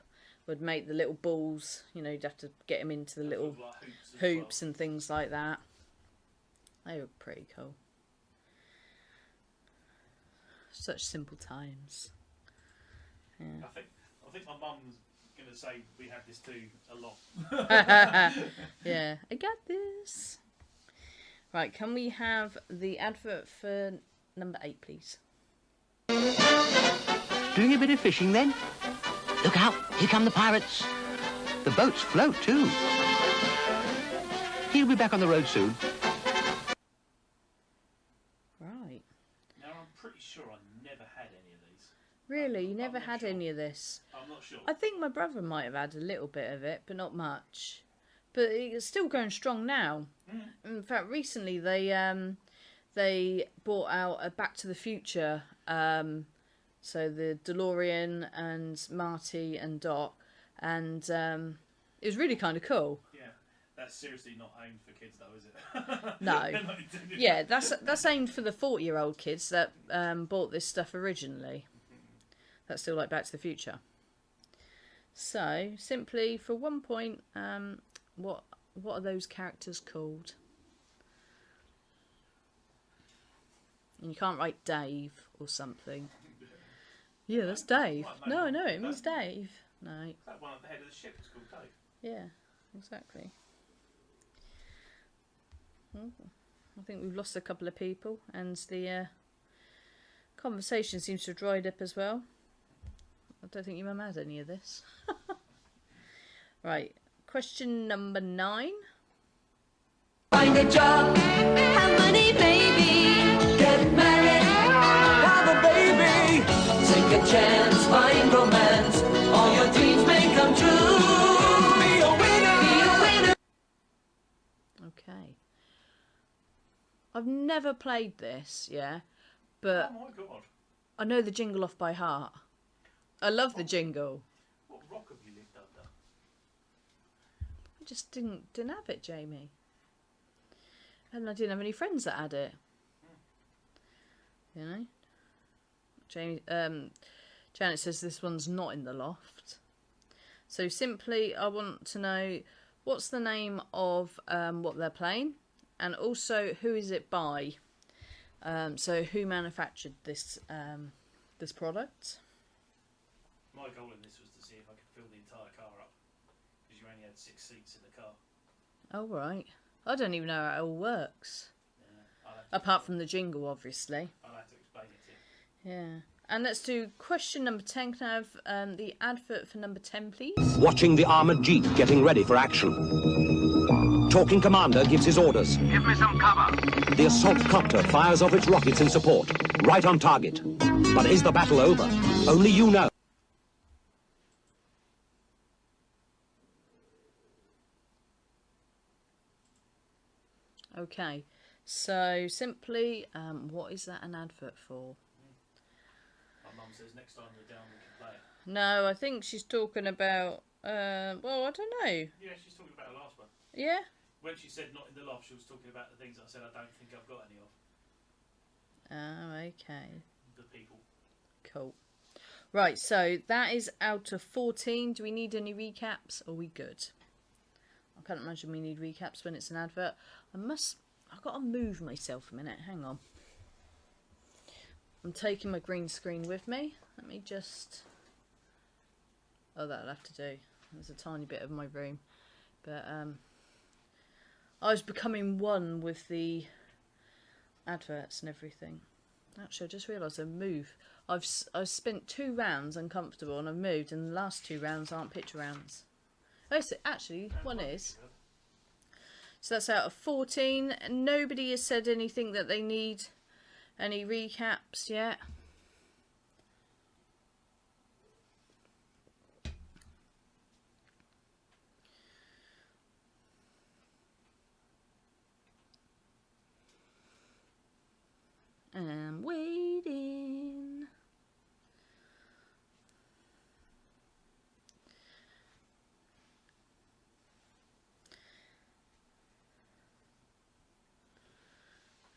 would make the little balls, you know, you'd have to get them into the little Like hoops and things like that. They were pretty cool. Such simple times. Yeah. I think my mum's going to say we have this too a lot. Yeah, I got this. Right, can we have the advert for number 8, please? Doing a bit of fishing then? Look out, here come the pirates. The boats float too. He'll be back on the road soon. Right. Now, I'm pretty sure I never had any of these. Really, you I'm never not had sure. any of this? I'm not sure. I think my brother might have had a little bit of it, but not much. But it's still going strong now. In fact, recently they brought out a Back to the Future. So the DeLorean and Marty and Doc, and it was really kind of cool. Yeah, that's seriously not aimed for kids, though, is it? No. They're not intended Yeah, for- that's aimed for the 40-year-old kids that bought this stuff originally. That's still like Back to the Future. So simply for 1 point, what are those characters called? And you can't write Dave or something. Yeah, that's Dave. No, I know, it means Dave. No. That one at the head of the ship is called Dave. Yeah, exactly. I think we've lost a couple of people, and the conversation seems to have dried up as well. I don't think your mum had any of this. Right, question number 9. Find a job, have money, baby. Get married, have a baby. Take a chance, find romance. All your dreams may come true. Be a winner, be a winner. Okay. I've never played this, yeah, but Oh my god. I know the jingle off by heart. I love the jingle. What rock have you lived under? I just didn't have it, Jamie. And I didn't have any friends that had it. You know? Janet says this one's not in the loft. So simply, I want to know what's the name of what they're playing, and also who is it by. So who manufactured this this product? My goal in this was to see if I could fill the entire car up, because you only had 6 seats in the car. Oh right, I don't even know how it all works. Yeah, I'll have Apart from the jingle, obviously. to explain it to you. Yeah. And let's do question number 10. Can I have the advert for number 10, please? Watching the armoured jeep getting ready for action. Talking commander gives his orders. Give me some cover. The assault copter fires off its rockets in support. Right on target. But is the battle over? Only you know. Okay. So simply, what is that an advert for? My mum says next time we're down we can play it. No, I think she's talking about. Well, I don't know. Yeah, she's talking about the last one. Yeah. When she said not in the loft, she was talking about the things I said I don't think I've got any of. Oh, okay. The people. Cool. Right, so that is out of 14. Do we need any recaps? Are we good? I can't imagine we need recaps when it's an advert. I've got to move myself a minute. Hang on. I'm taking my green screen with me. Let me just... Oh, that'll have to do. There's a tiny bit of my room, but I was becoming one with the adverts and everything. Actually, I just realised I've moved. I've spent 2 rounds uncomfortable, and I've moved, and the last 2 rounds aren't picture rounds. Oh, so actually, one is. So that's out of 14. Nobody has said anything that they need any recaps yet. I'm waiting.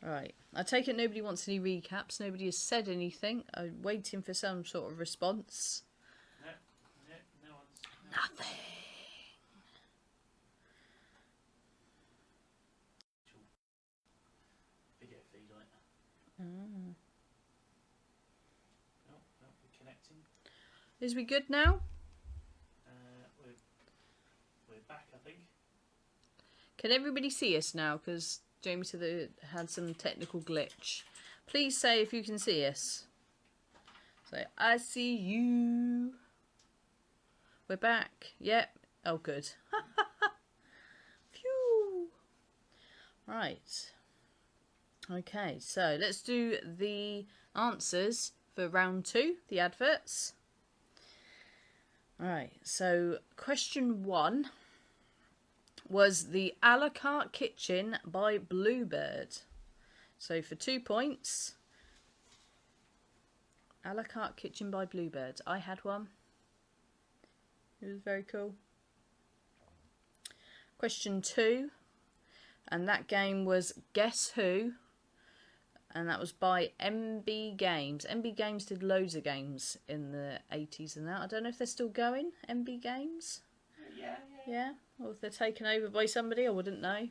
Right, I take it nobody wants any recaps. Nobody has said anything. I'm waiting for some sort of response. No one's. Nothing. Video feed on it. Mm. No, we're connecting. Is we good now? We're back, I think. Can everybody see us now? Because Jamie said that it had some technical glitch. Please say if you can see us. Say, I see you. We're back. Yep. Oh, good. Phew. Right. Okay, so let's do the answers for round 2, the adverts. Alright, so question 1 was the a la carte kitchen by Bluebird. So for 2 points, a la carte kitchen by Bluebird. I had one. It was very cool. Question 2, and that game was Guess Who, and that was by MB Games. MB Games did loads of games in the 80s and that. I don't know if they're still going, MB Games. Yeah, or if they're taken over by somebody, I wouldn't know.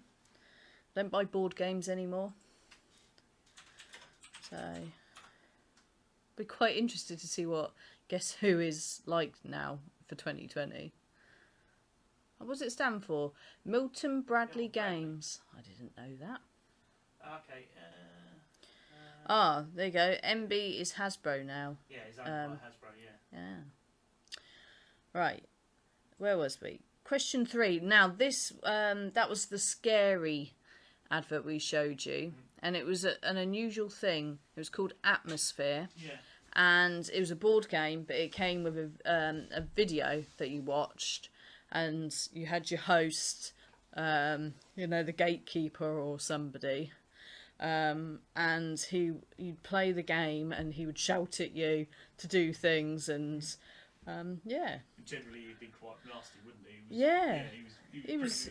Don't buy board games anymore. So, be quite interested to see what Guess Who is like now for 2020. What does it stand for? Milton Bradley Games. I didn't know that. Okay. Ah, there you go. MB is Hasbro now. Yeah, it's owned by Hasbro, yeah. Yeah. Right. Where was we? Question 3. Now this, that was the scary advert we showed you, and it was an unusual thing. It was called Atmosphere. Yeah. And it was a board game, but it came with a video that you watched, and you had your host, you know, the gatekeeper or somebody, and you'd play the game, and he would shout at you to do things, and yeah. Generally, he'd be quite nasty, wouldn't he? He was.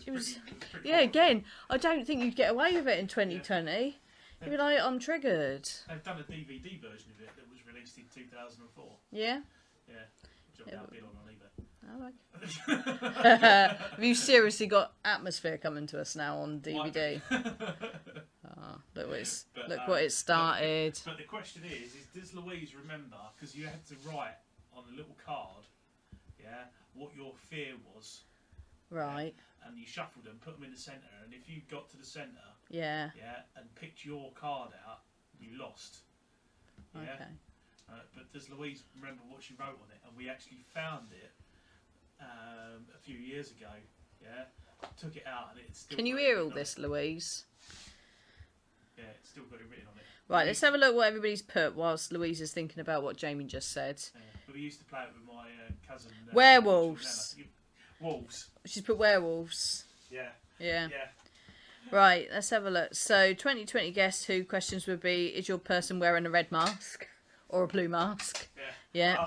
Yeah, again, I don't think you'd get away with it in 2020. Yeah. You'd be like, I'm triggered. They've done a DVD version of it that was released in 2004. Yeah? Yeah. Which I've now been on eBay. Oh, okay. Have you seriously got Atmosphere coming to us now on DVD? Look what it started. But the question is does Louise remember, because you had to write on a little card, yeah, what your fear was. Right. Yeah, and you shuffled them, put them in the centre, and if you got to the centre, yeah, and picked your card out, you lost. Yeah? Okay. But does Louise remember what she wrote on it? And we actually found it a few years ago. Yeah, took it out, and it's still. Can you hear all this, Louise? Yeah, it's still got it written on it. Right, let's have a look what everybody's put whilst Louise is thinking about what Jamie just said. But we used to play it with my cousin. Werewolves. Wolves. She's put werewolves. Yeah. Yeah. Right, let's have a look. So, 2020 Guess Who questions would be, is your person wearing a red mask or a blue mask? Yeah. Yeah.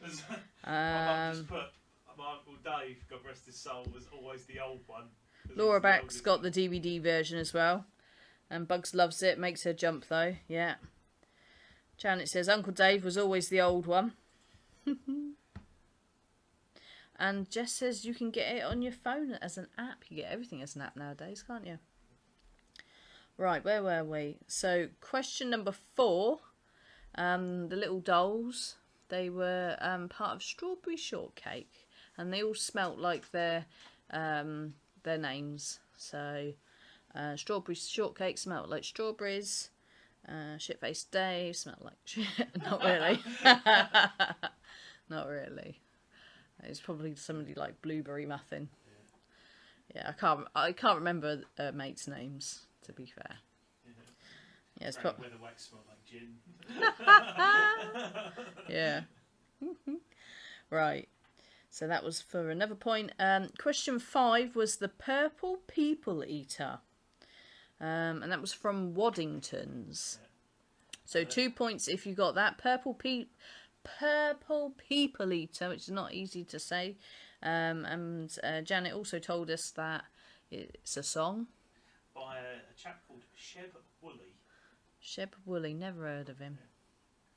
Just put, my Uncle Dave, God rest his soul, was always the old one. Laura Back's got the DVD version as well. And Bugs loves it, makes her jump though. Yeah. Janet says, Uncle Dave was always the old one. And Jess says you can get it on your phone as an app. You get everything as an app nowadays, can't you? Right, where were we? So, question number 4. The little dolls. They were part of Strawberry Shortcake. and they all smelt like their names. So, strawberry shortcake smelt like strawberries. Shit-faced Dave smelled like shit. Not really. Not really. It's probably somebody like blueberry muffin. Yeah, I can't remember mates' names, to be fair. Yeah, it's Where the wax smelled like gin. Yeah. Right. So that was for another point. Question 5 was the Purple People Eater. And that was from Waddington's. So 2 points if you got that. Purple People Eater, which is not easy to say. And Janet also told us that it's a song. By a chap called Sheb Woolley. Sheb Woolley, never heard of him.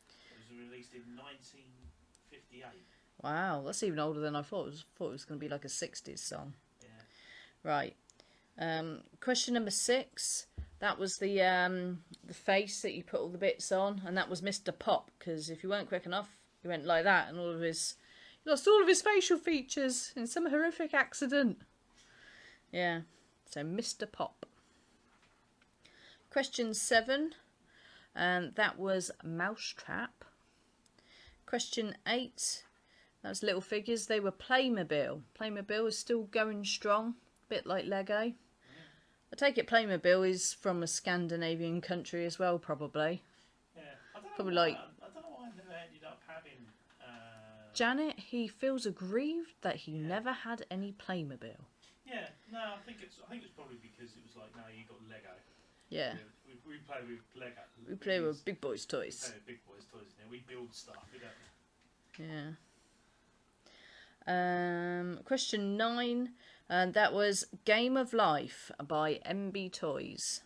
It was released in 1958. Wow, that's even older than I thought. It was going to be like a 60s song. Yeah. Right. Question number 6. That was the face that you put all the bits on, and that was Mr. Pop, because if you weren't quick enough, he went like that, and he lost all of his facial features in some horrific accident. Yeah. So Mr. Pop. Question 7. And that was Mousetrap. Question 8. That was Little Figures. They were Playmobil. Playmobil is still going strong. A bit like Lego. I take it Playmobil is from a Scandinavian country as well, probably. Yeah. I don't Probably know why, like... I don't know why I never ended up having... Janet, he feels aggrieved that he never had any Playmobil. Yeah, no, I think it's probably because it was like, no, you got Lego. Yeah. We play with Lego. We play with big boys' We toys. play with big boys' toys now. We build stuff. We don't... Yeah. Question 9, and that was Game of Life by MB Toys.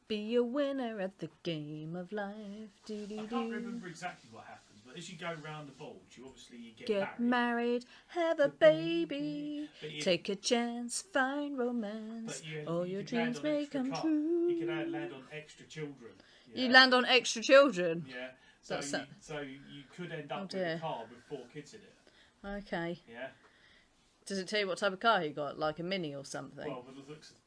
Be a winner at the game of life. I can't remember exactly what happens, but as you go round the bulge, you get Get married, have a baby, take a chance, find romance, all your dreams may come true. You can land on extra children. Yeah. You land on extra children? Yeah. So you could end up with a car with 4 kids in it. Okay. Yeah. Does it tell you what type of car you got? Like a Mini or something? Well, by the looks of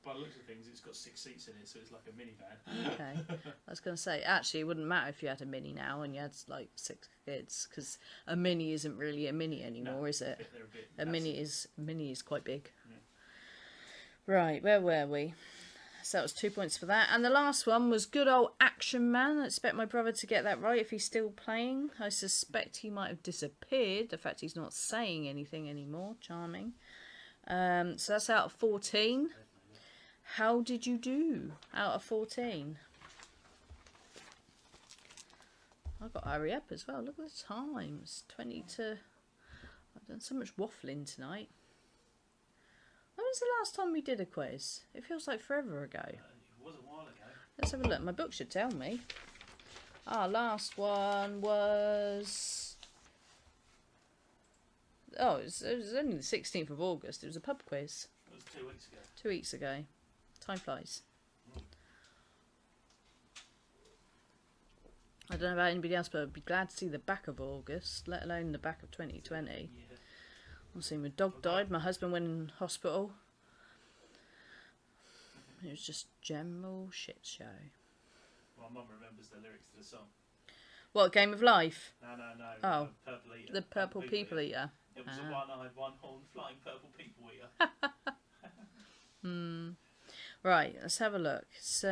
things, it's got 6 seats in it, so it's like a minivan. Okay. I was going to say, actually, it wouldn't matter if you had a Mini now and you had like 6 kids, because a Mini isn't really a Mini anymore, is it? A Mini is quite big. Yeah. Right, where were we? So that was 2 points for that. And the last one was good old Action Man. I expect my brother to get that right if he's still playing. I suspect he might have disappeared. The fact he's not saying anything anymore. Charming. So that's out of 14. How did you do out of 14? I've got to hurry up as well. Look at the time. It's 20 to... I've done so much waffling tonight. When was the last time we did a quiz? It feels like forever ago. It was a while ago. Let's have a look. My book should tell me. Our last one was... Oh, it was only the 16th of August. It was a pub quiz. It was 2 weeks ago. 2 weeks ago. Time flies. I don't know about anybody else, but I'd be glad to see the back of August, let alone the back of 2020. Yeah. I see my dog died, my husband went in hospital. It was just general shit show. My mum remembers the lyrics to the song. What, Game of Life? No. Oh, Purple Eater. the Purple People Eater. It was a one-eyed, one-horned, flying purple people eater. Right, let's have a look. So...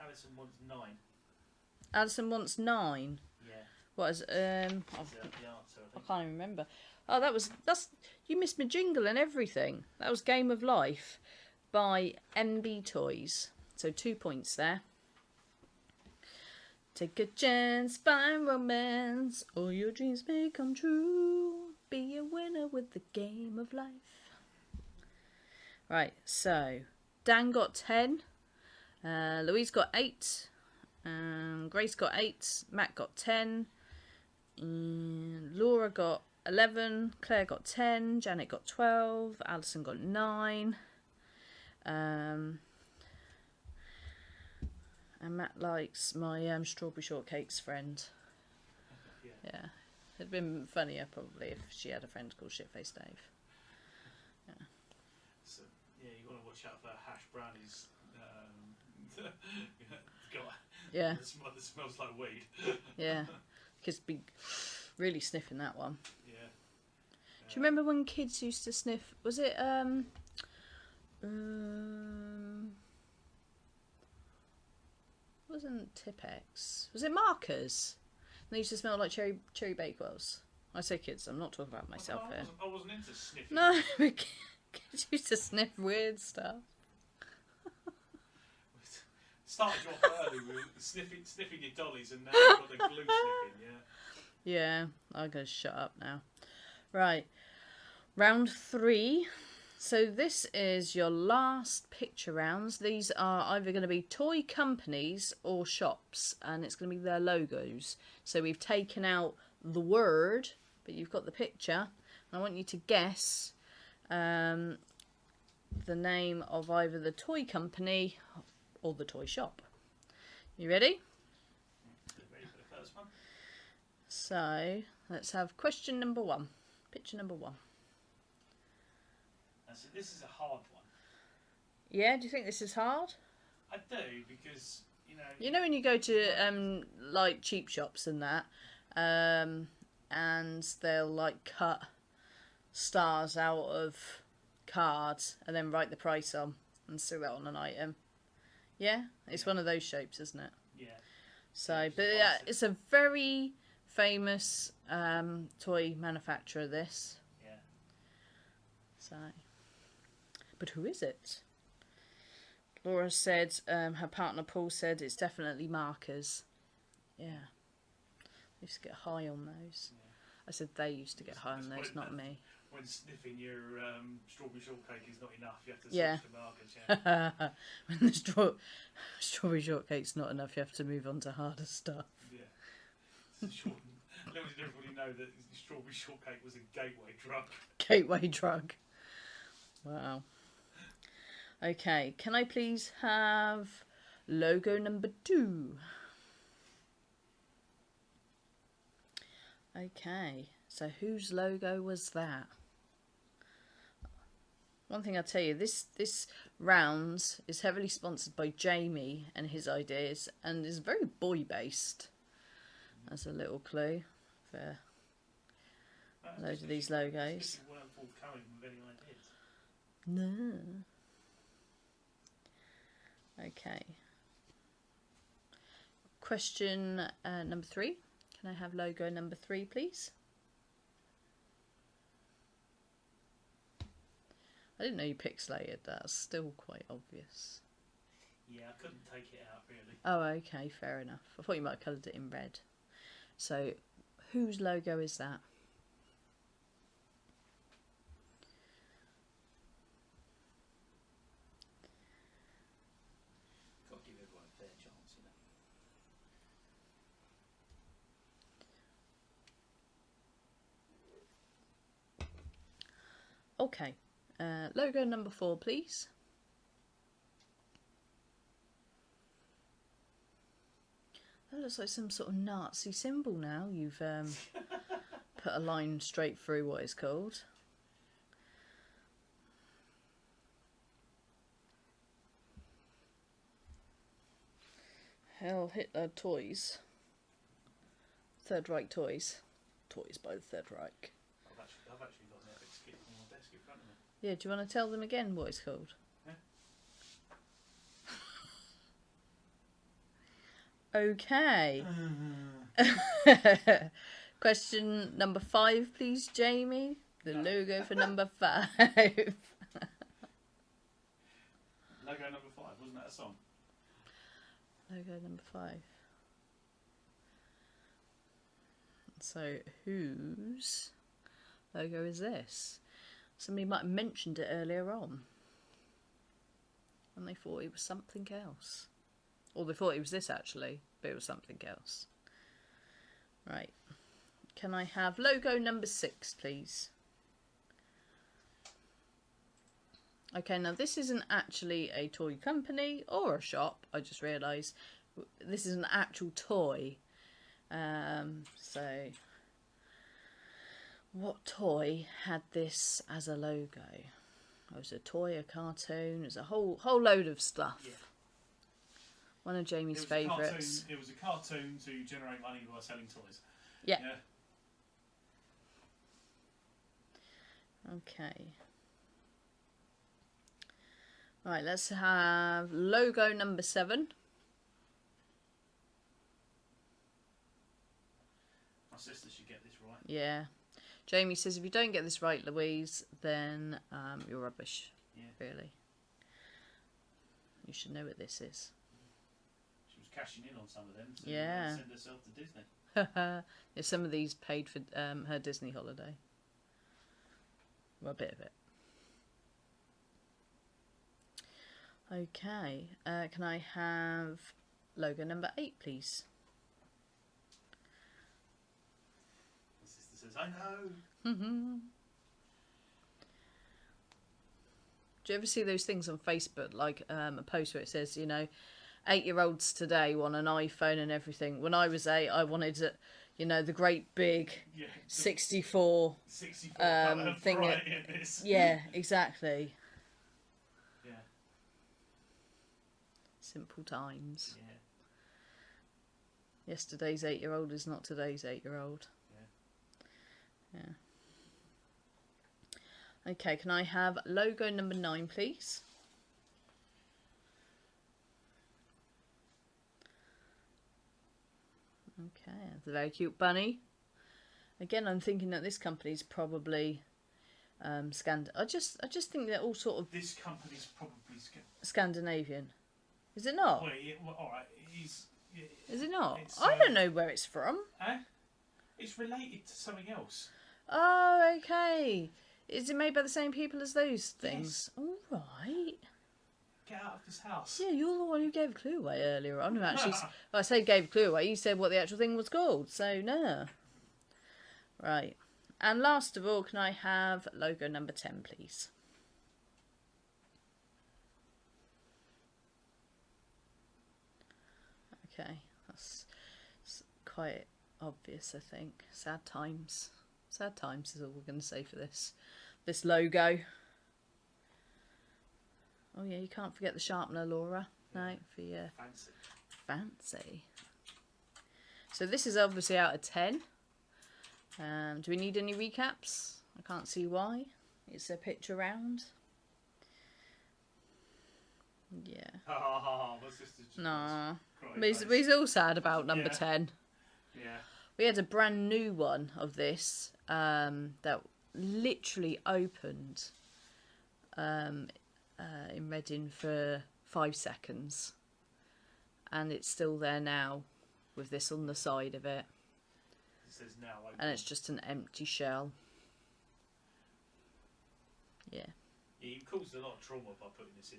Alison wants 9. Alison wants 9. Yeah. What is... That's the answer, I I think. can't even remember. Oh, that's... You missed my jingle and everything. That was Game of Life by MB Toys. So 2 points there. Take a chance, find romance, all your dreams may come true. Be a winner with the game of life. Right, so Dan got 10, Louise got 8, Grace got 8, Matt got 10, Laura got 11, Claire got 10, Janet got 12, Alison got 9, and Matt likes my strawberry shortcakes friend. Yeah, It'd been funnier probably if she had a friend called Shitface Dave. Yeah. So, yeah, you want to watch out for hash brownies. Yeah. That smells like weed. Yeah. Kids be really sniffing that one. Yeah. Do you remember when kids used to sniff? Was it wasn't Tipex? Was it Markers? They used to smell like cherry bakewells. I say kids. I'm not talking about myself here. I wasn't into sniffing. No, kids used to sniff weird stuff. Started you off early with sniffing your dollies, and now you've got the glue sniffing. Yeah. Yeah, I'm gonna shut up now. Right, round 3. So this is your last picture rounds. These are either going to be toy companies or shops, and it's going to be their logos. So we've taken out the word, but you've got the picture. And I want you to guess the name of either the toy company or the toy shop. You ready? Ready for the first one? So let's have question number 1. Picture number 1. So this is a hard one. Yeah, do you think this is hard? I do, because You know when you go to like cheap shops and that, and they'll like cut stars out of cards and then write the price on and stick that on an item. Yeah, it's one of those shapes, isn't it? Yeah. So, but yeah, it's a very famous toy manufacturer. This. Yeah. So, but who is it? Laura said, her partner Paul said it's definitely Markers. Yeah. They used to get high on those. Yeah. I said they used to get high on those, not me. When sniffing your strawberry shortcake is not enough, you have to Yeah. switch to Markers. Yeah. When the strawberry shortcake's not enough, you have to move on to harder stuff. Yeah. Little did everybody know that strawberry shortcake was a gateway drug. Gateway drug. Wow. Okay, can I please have logo number 2? Okay, so whose logo was that? One thing I'll tell you, this rounds is heavily sponsored by Jamie and his ideas, and is very boy-based. That's a little clue for loads of these logos. You weren't forthcoming with any ideas. No. Okay. Question number 3. Can I have logo number 3, please? I didn't know you pixelated. That's still quite obvious. Yeah, I couldn't take it out really. Oh, okay, fair enough. I thought you might have coloured it in red. So, whose logo is that? Got to give everyone a fair chance, you know. Okay. Logo number 4, please. That looks like some sort of Nazi symbol now. You've put a line straight through what it's called. Hell, Hitler toys. Third Reich toys. Toys by the Third Reich. I've actually got an epic skit on my desk in front of me. Yeah, do you want to tell them again what it's called? Okay. Question number 5, please, Jamie. The logo for number 5. Logo number 5, wasn't that a song? Logo number 5. So, whose logo is this? Somebody might have mentioned it earlier on. And they thought it was something else. Or they thought it was this actually, but it was something else. Right. Can I have logo number 6, please? Okay, now this isn't actually a toy company or a shop, I just realised. This is an actual toy. So, What toy had this as a logo? It was a toy, a cartoon, it was a whole load of stuff. Yeah. One of Jamie's favourites. It was a cartoon to generate money by selling toys. Yeah. Okay. Right, let's have logo number 7. My sister should get this right. Yeah. Jamie says, if you don't get this right, Louise, then you're rubbish. Yeah. Really. You should know what this is. She was cashing in on some of them to Yeah. send herself to Disney. Yeah, some of these paid for her Disney holiday. Well, a bit of it. Okay. Can I have logo number 8, please? My sister says, I know. Do you ever see those things on Facebook, like a post where it says, you know, 8-year-olds today want an iPhone and everything. When I was 8, I wanted, the great big 64 thing. Yeah, exactly. Yeah. Simple times. Yeah. Yesterday's 8-year-old is not today's 8-year-old. Yeah. Okay, can I have logo number 9, please? Okay, that's a very cute bunny. Again, I'm thinking that this company's probably I just think they're all sort of. This company's probably Scandinavian. Is it not? Well, all right. Is it not? It's, I don't know where it's from. It's related to something else. Oh, okay. Is it made by the same people as those things? Yes. All right. Get out of this house. Yeah, you're the one who gave a clue away earlier on. Actually, I say gave a clue away. You said what the actual thing was called. So no. Right. And last of all, can I have logo number 10, please? Okay, that's quite obvious, I think. Sad times. Sad times is all we're going to say for this logo. Oh yeah, you can't forget the sharpener, Laura. No, for your fancy. So this is obviously out of 10. Do we need any recaps? I can't see why. It's a picture round. Yeah. My sister's just no. We're all sad about number 10. Yeah. We had a brand new one of this that literally opened in Reading for 5 seconds. And it's still there now with this on the side of it. It says now open. And it's just an empty shell. Yeah. Yeah, you caused a lot of trauma by putting this in.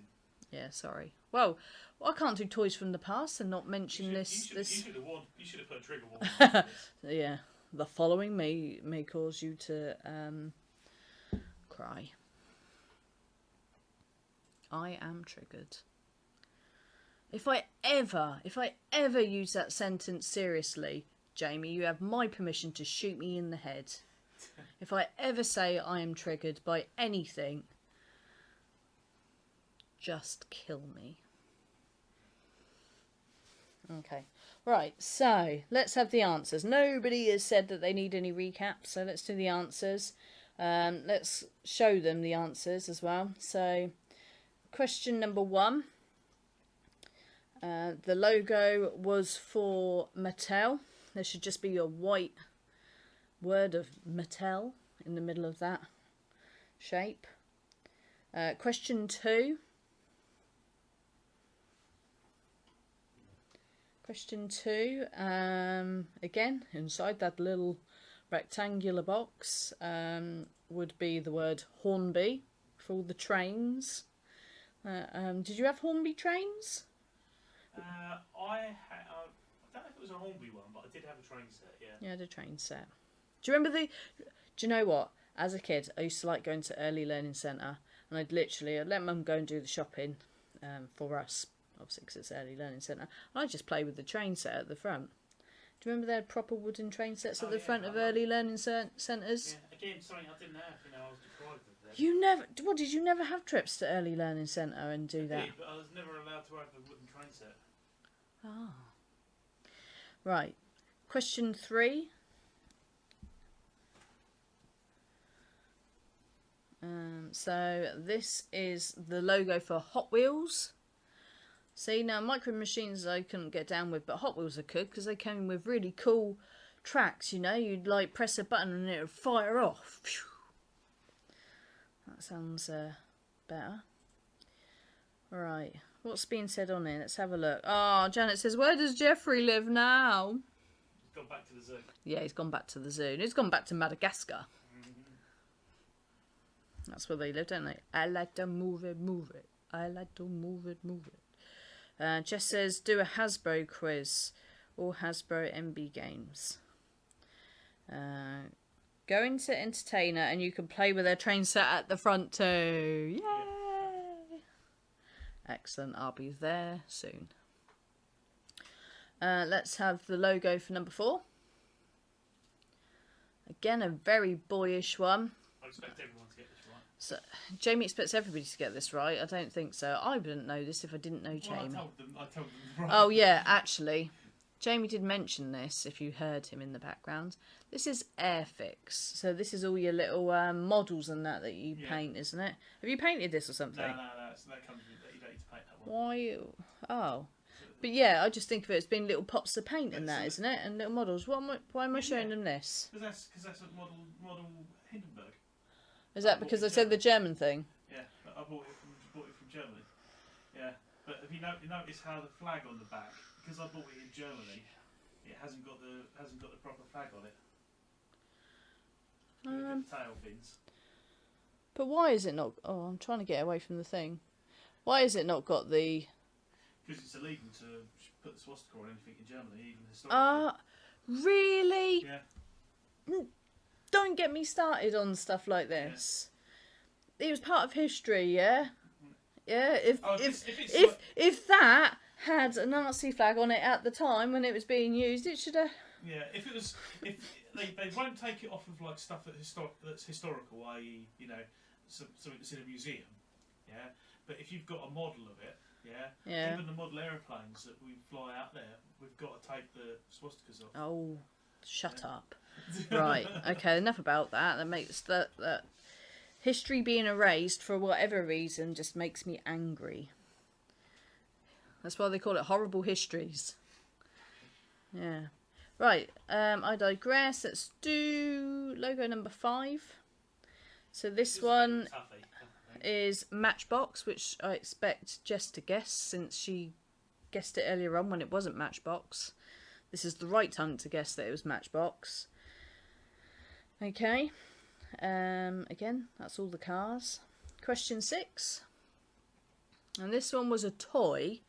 Yeah, sorry. Well, I can't do toys from the past and not mention this. You should have put a trigger warning on this. Yeah, the following may cause you to cry. I am triggered. If I ever use that sentence seriously, Jamie, you have my permission to shoot me in the head. If I ever say I am triggered by anything, just kill me. Okay. Right, so let's have the answers. Nobody has said that they need any recaps, so let's do the answers. Let's show them the answers as well. So, question number 1. The logo was for Mattel. There should just be a white word of Mattel in the middle of that shape. Question 2. Question 2, again, inside that little rectangular box would be the word Hornby for all the trains. Did you have Hornby trains? I don't know if it was a Hornby one, but I did have a train set, yeah. Yeah, I had a train set. Do you remember do you know what? As a kid, I used to like going to Early Learning Centre, and I'd let Mum go and do the shopping for us. Obviously, because it's Early Learning Centre. And I just play with the train set at the front. Do you remember they had proper wooden train sets at the front of Early Learning Centres? Yeah, again, something I didn't have. You know, I was deprived of them. You never. What did you never have trips to Early Learning Centre and do that? I did, but I was never allowed to have the wooden train set. Ah. Right. Question 3. So this is the logo for Hot Wheels. See, now Micro Machines I couldn't get down with, but Hot Wheels I could because they came with really cool tracks, you know. You'd like press a button and it would fire off. Phew. That sounds better. Right, what's being said on here? Let's have a look. Oh, Janet says, where does Jeffrey live now? He's gone back to the zoo. Yeah, he's gone back to the zoo. He's gone back to Madagascar. That's where they live, don't they? I like to move it, move it. I like to move it, move it. Jess says, do a Hasbro quiz. All Hasbro MB games. Go into Entertainer and you can play with their train set at the front too. Yay! Excellent. I'll be there soon. Let's have the logo for number 4. Again, a very boyish one. I expect everyone to get this right. So, Jamie expects everybody to get this right. I don't think so. I wouldn't know this if I didn't know Jamie. Well, I told them right. Oh, yeah, actually. Jamie did mention this, if you heard him in the background. This is Airfix. So this is all your little models and that you paint, isn't it? Have you painted this or something? No. That comes with that. You don't need to paint that one. Why? Oh. But yeah, I just think of it as being little pots of paint and that, isn't it? And little models. Why am I showing them this? Because that's a model Hindenburg. Is that because I said the German thing? Yeah, but I bought it from Germany. Yeah, but have you noticed how the flag on the back? Because I bought it in Germany, it hasn't got the proper flag on it. The tail fins. But why is it not? Oh, I'm trying to get away from the thing. Why is it not got the? Because it's illegal to put the swastika on anything in Germany, even historically. Really? Yeah. Don't get me started on stuff like this. Yeah. It was part of history, yeah. Yeah. If that had a Nazi flag on it at the time when it was being used, it should have. Yeah. If they won't take it off of like stuff that's historical, i.e., you know, something that's in a museum. Yeah. But if you've got a model of it. Yeah. Even the model aeroplanes that we fly out there, we've got to take the swastikas off. Oh, shut up. Right. Okay. Enough about that. That makes that history being erased for whatever reason just makes me angry. That's why they call it horrible histories. Yeah. Right. I digress. Let's do logo number 5. So this one is Matchbox, which I expect Jess to guess since she guessed it earlier on when it wasn't Matchbox. This is the right time to guess that it was Matchbox. Okay. Again, that's all the cars. Question 6. And this one was a toy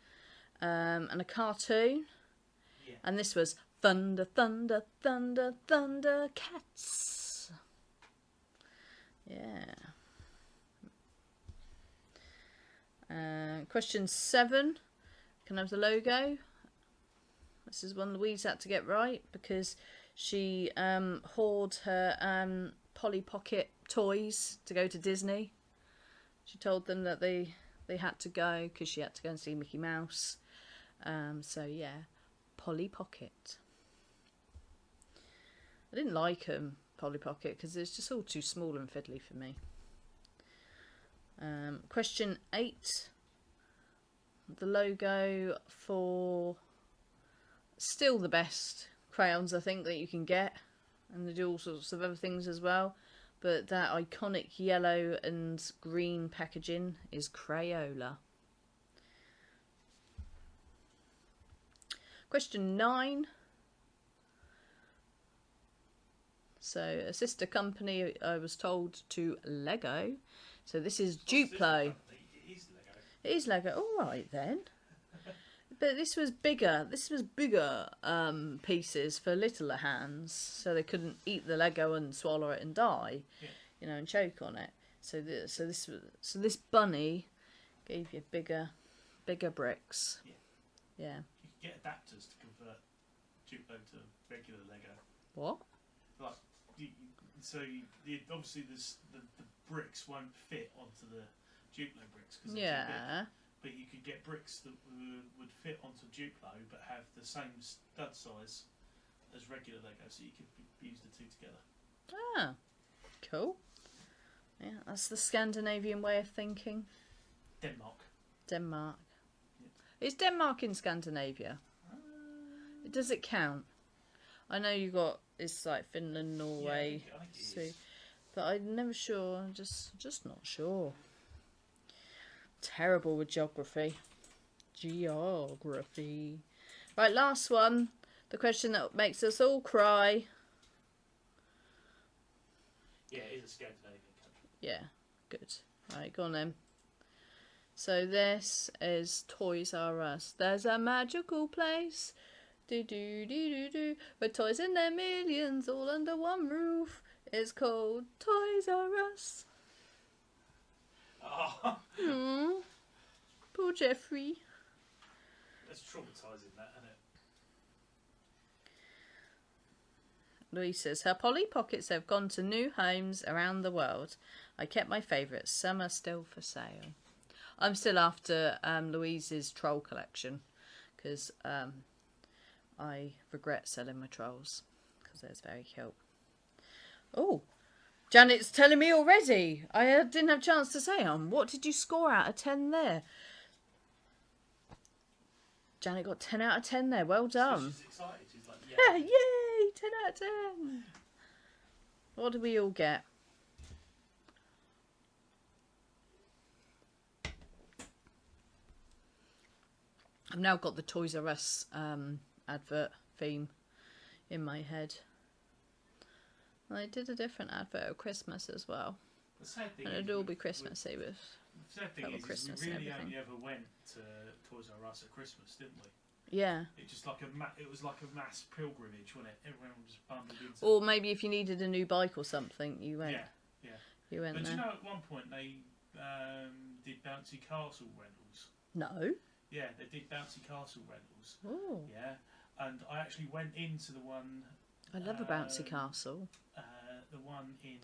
and a cartoon. Yeah. And this was Thunder, Thunder, Thunder, Thunder Cats. Yeah. Question 7. Can I have the logo? This is one Louise had to get right because she hoarded her Polly Pocket toys to go to Disney. She told them that they had to go because she had to go and see Mickey Mouse. So yeah, Polly Pocket. I didn't like them, Polly Pocket, because it's just all too small and fiddly for me. Question 8. The logo for still the best crayons I think that you can get, and they do all sorts of other things as well, but that iconic yellow and green packaging is Crayola. Question 9. So a sister company, I was told, to Lego. So this is Duplo. It is Lego. All right then. But this was bigger. This was bigger pieces for littler hands, so they couldn't eat the Lego and swallow it and die, you know, and choke on it. So this bunny gave you bigger bricks. Yeah. You can get adapters to convert Duplo to regular Lego. What? Like so obviously the bricks won't fit onto the Duplo bricks because they're too big. Yeah. But you could get bricks that would fit onto Duplo but have the same stud size as regular Lego, so you could use the two together. Ah, cool. Yeah, that's the Scandinavian way of thinking. Denmark. Yeah. Is Denmark in Scandinavia? Does it count? I know you got it's like Finland, Norway, I think it so, is. but I'm never sure. I'm just not sure. Terrible with geography. Right, last one. The question that makes us all cry. Yeah, it is a Scandinavian country. Yeah, good. Right, go on then. So this is Toys R Us. There's a magical place, where toys in their millions all under one roof. It's called Toys R Us. Oh. Poor Jeffrey. That's traumatising, that, isn't it? Louise says her Polly Pockets have gone to new homes around the world. I kept my favourites. Some are still for sale. I'm still after Louise's troll collection because I regret selling my trolls because they're very cute. Oh, Janet's telling me already. I didn't have a chance to say what did you score out of 10 there? Janet got 10 out of 10 there. Well done. She's excited. She's like, Yeah, yay! 10 out of 10. What did we all get? I've now got the Toys R Us advert theme in my head. I did a different advert at Christmas as well. The sad thing And is it'd all be Christmassy with the sad thing little is Christmas we and really everything. only ever went to Toys R Us at Christmas, didn't we? Yeah. It just like it was like a mass pilgrimage, wasn't it? Everyone just bundled into. Or maybe if you needed a new bike or something, you went. Yeah. You went But there. you know, at one point they did bouncy castle rentals. No. Yeah, they did bouncy castle rentals. Oh. Yeah, and I actually went into the one. I love a bouncy castle. The one in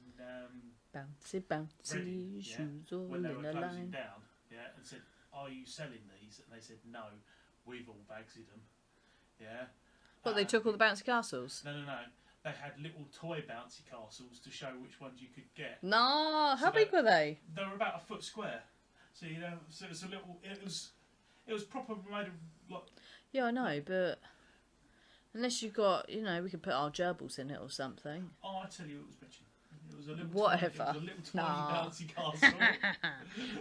Bouncy, bouncy Reading, shoes all when they in were a closing line. down, and said, "Are you selling these?" And they said, "No, we've all bagsy them." Yeah. What, they took all the bouncy castles? No. They had little toy bouncy castles to show which ones you could get. No, So how big were they? They were about a foot square. So so it was a little. It was proper made of like. Yeah, I know, but unless you've got, we could put our gerbils in it or something. Oh, I tell you, it was bitching. It was a little. Whatever. Tiny, it was a little tiny Nah. bouncy castle.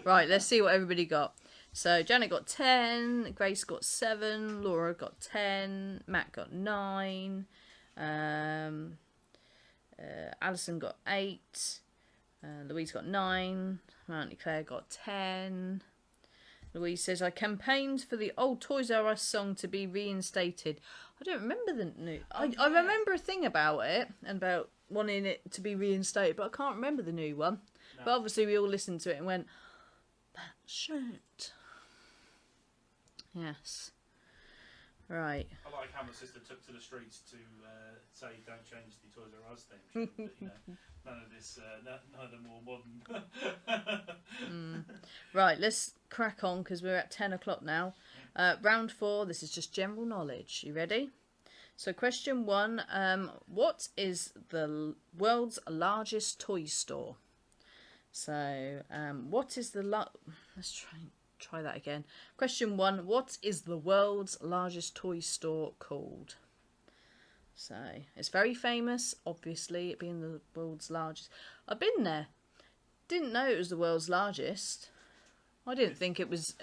Right, let's see what everybody got. So Janet got 10, Grace got 7, Laura got 10, Matt got 9, Alison got 8, Louise got 9, Auntie Claire got 10. Louise says, I campaigned for the old Toys R Us song to be reinstated. I don't remember the new... I remember a thing about it, and about wanting it to be reinstated, but I can't remember the new one. No. But obviously we all listened to it and went, that's shit. Yes. Right. I like how my sister took to the streets to say don't change the Toys R Us theme tune, but none of this, none of the more modern. Right, let's crack on because we're at 10 o'clock now. Round 4, this is just general knowledge. You ready? So question 1, what is the world's largest toy store? So, what is the... Let's try that again. Question 1, what is the world's largest toy store called? So, it's very famous, obviously, it being the world's largest. I've been there. Didn't know it was the world's largest. I didn't think it was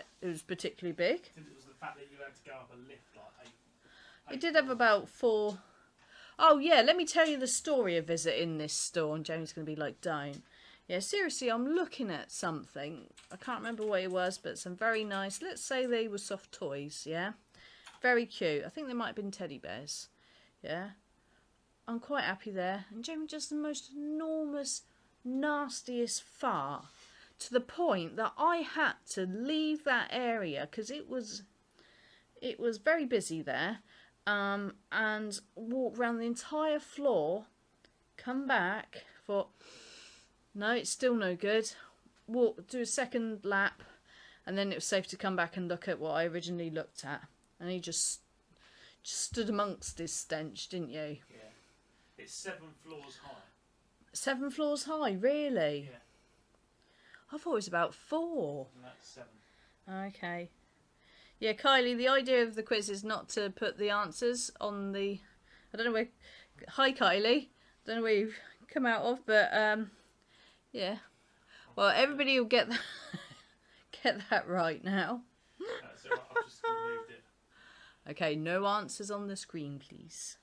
particularly big. It was the fact that you had to go up a lift like 8. It did have about 4... Oh, yeah, let me tell you the story of visiting this store. And Jamie's going to be like, don't. Yeah, seriously, I'm looking at something. I can't remember what it was, but some very nice... Let's say they were soft toys, yeah? Very cute. I think they might have been teddy bears. Yeah? I'm quite happy there. And Jamie just the most enormous, nastiest fart. To the point that I had to leave that area because it was very busy there. And walk around the entire floor, come back thought, no, it's still no good. Do a second lap, and then it was safe to come back and look at what I originally looked at. And he just stood amongst his stench, didn't you? Yeah. It's 7 floors high. 7 floors high, really? Yeah. I thought it was about 4. And that's 7. Okay. Yeah, Kylie, the idea of the quiz is not to put the answers on the... I don't know where... Hi, Kylie. Don't know where you've come out of, but, yeah. Well, everybody will get that right now. That's alright, I've just removed it. Okay, no answers on the screen, please.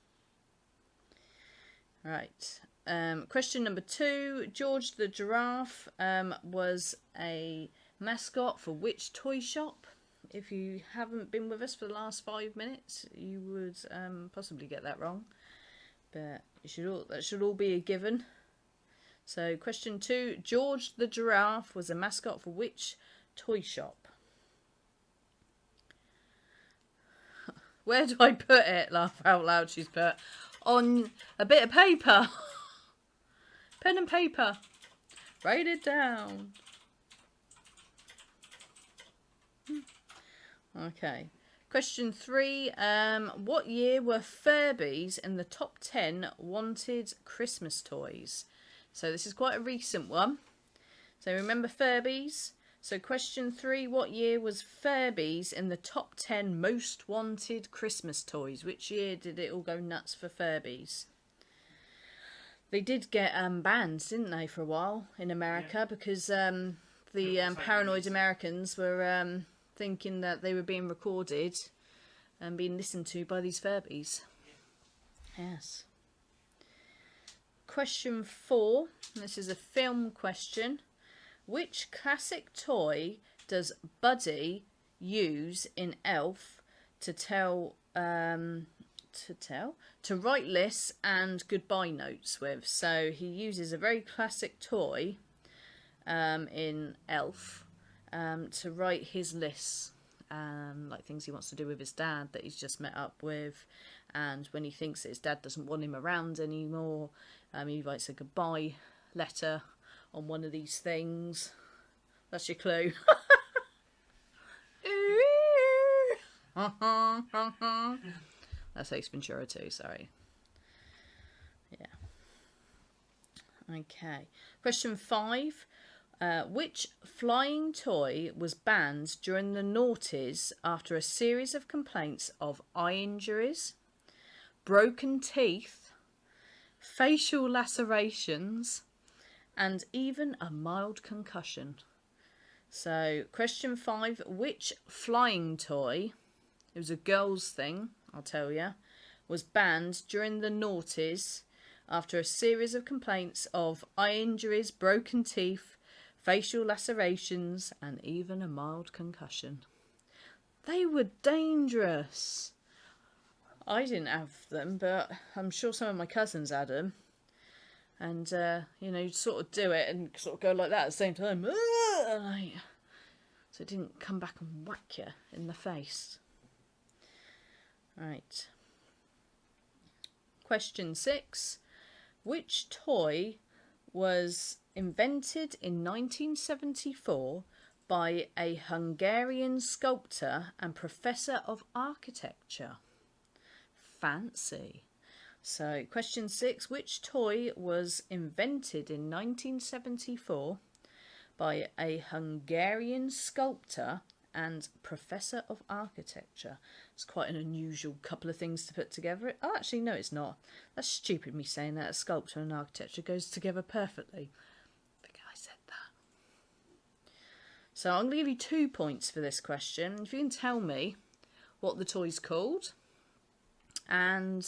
Right. Question number 2. George the Giraffe was a mascot for which toy shop? If you haven't been with us for the last 5 minutes, you would possibly get that wrong. But that should all be a given. So, question 2. George the Giraffe was a mascot for which toy shop? Where do I put it? Laugh out loud, she's put. On a bit of paper. Pen and paper. Write it down. Okay. Question 3. What year were Furbies in the top 10 wanted Christmas toys? So this is quite a recent one. So remember Furbies? So question 3. What year was Furbies in the top 10 most wanted Christmas toys? Which year did it all go nuts for Furbies? They did get banned, didn't they, for a while in America, because the paranoid Americans were thinking that they were being recorded and being listened to by these Furbies. Yes. Question 4. This is a film question. Which classic toy does Buddy use in Elf to write lists and goodbye notes with? So he uses a very classic toy in Elf to write his lists, like things he wants to do with his dad that he's just met up with, and when he thinks that his dad doesn't want him around anymore, he writes a goodbye letter on one of these things. That's your clue. That's Ace Ventura 2, sorry. Yeah. Okay. Question 5. Which flying toy was banned during the noughties after a series of complaints of eye injuries, broken teeth, facial lacerations, and even a mild concussion? So, question 5. Which flying toy, it was a girl's thing, I'll tell you, was banned during the noughties after a series of complaints of eye injuries, broken teeth, facial lacerations, and even a mild concussion? They were dangerous. I didn't have them, but I'm sure some of my cousins had them. And, you'd sort of do it and sort of go like that at the same time. So it didn't come back and whack you in the face. Right. Question 6. Which toy was invented in 1974 by a Hungarian sculptor and professor of architecture? Fancy. So, question 6. Which toy was invented in 1974 by a Hungarian sculptor and professor of architecture? It's quite an unusual couple of things to put together. Oh, actually, no, it's not. That's stupid, me saying that. A sculptor and architecture goes together perfectly. I think I said that. So I'm going to give you 2 points for this question. If you can tell me what the toy's called, and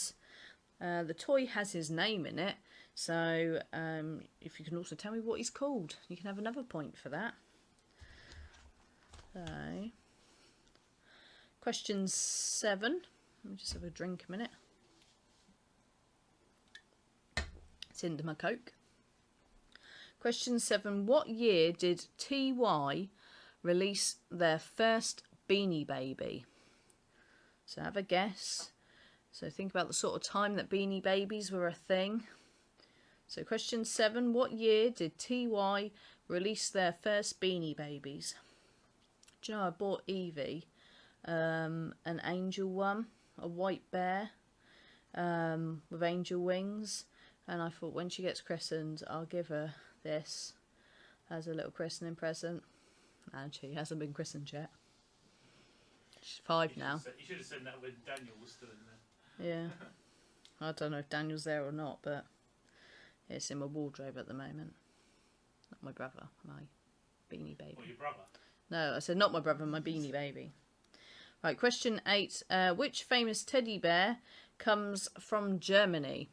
the toy has his name in it, so if you can also tell me what he's called, you can have another point for that. So, question 7. Let me just have a drink a minute. It's into my Coke. Question 7. What year did TY release their first Beanie Baby? So have a guess. So think about the sort of time that Beanie Babies were a thing. So question 7. What year did TY release their first Beanie Babies? Do you know I bought Evie an angel one, a white bear with angel wings, and I thought when she gets christened I'll give her this as a little christening present, and she hasn't been christened yet. She's 5 now. You should have said that when Daniel was still in there. Yeah. I don't know if Daniel's there or not, but it's in my wardrobe at the moment. Not my brother, my Beanie Baby. Or your brother? No, I said not my brother, my Beanie Baby. Right, question 8. Which famous teddy bear comes from Germany?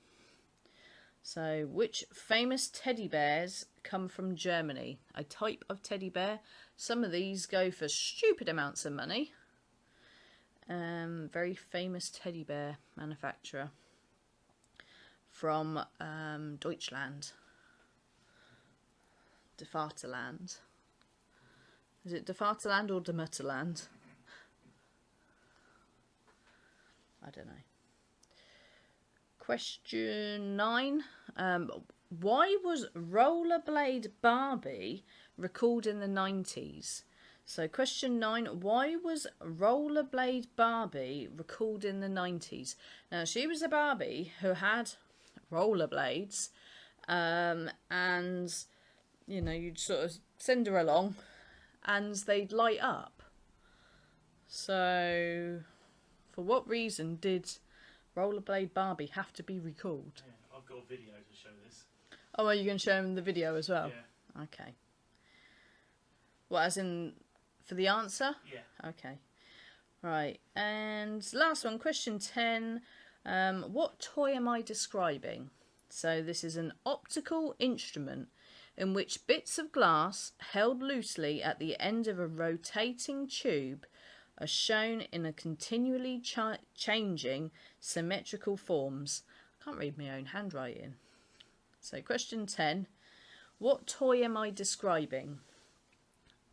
So, which famous teddy bears come from Germany? A type of teddy bear. Some of these go for stupid amounts of money. Very famous teddy bear manufacturer from Deutschland. De Vaterland. Is it De Vaterland or De Mutterland? I don't know. Question 9. Why was Rollerblade Barbie recalled in the 90s? So question 9. Why was Rollerblade Barbie recalled in the 90s? Now, she was a Barbie who had rollerblades, and, you know, you'd sort of send her along and they'd light up. So, for what reason did Rollerblade Barbie have to be recalled? Yeah, I've got a video to show this. Oh, are you going to show him the video as well? Yeah. Okay. What, as in for the answer? Yeah. Okay. Right. And last one, question 10. What toy am I describing? So this is an optical instrument in which bits of glass held loosely at the end of a rotating tube are shown in a continually changing symmetrical forms. I can't read my own handwriting. So question 10. What toy am I describing?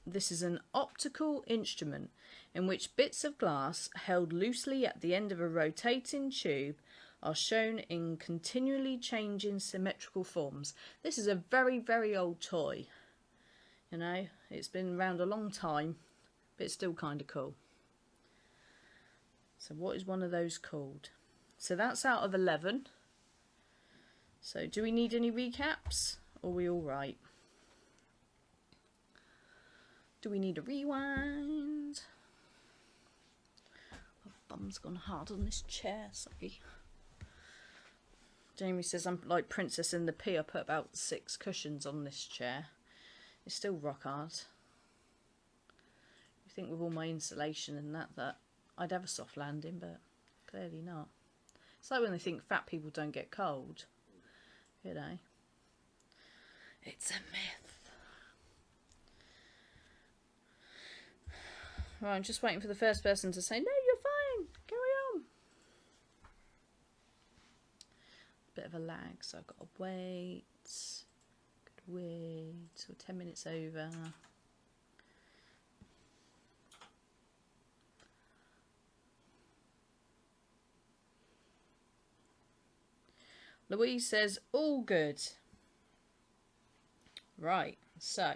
This is an optical instrument in which bits of glass held loosely at the end of a rotating tube are shown in continually changing symmetrical forms. This is a very, very old toy. You know, it's been around a long time, but it's still kind of cool. So what is one of those called? So that's out of 11. So do we need any recaps? Or are we all right? Do we need a rewind? My bum's gone hard on this chair, sorry. Jamie says I'm like Princess in the Pea. I put about 6 cushions on this chair. It's still rock hard. You think with all my insulation and that I'd have a soft landing, but clearly not. It's like when they think fat people don't get cold. You know. It's a myth. Right, I'm just waiting for the first person to say, no, you're fine, carry on. Bit of a lag, so I've got to wait. Could wait till 10 minutes over. Louise says, all good. Right, so.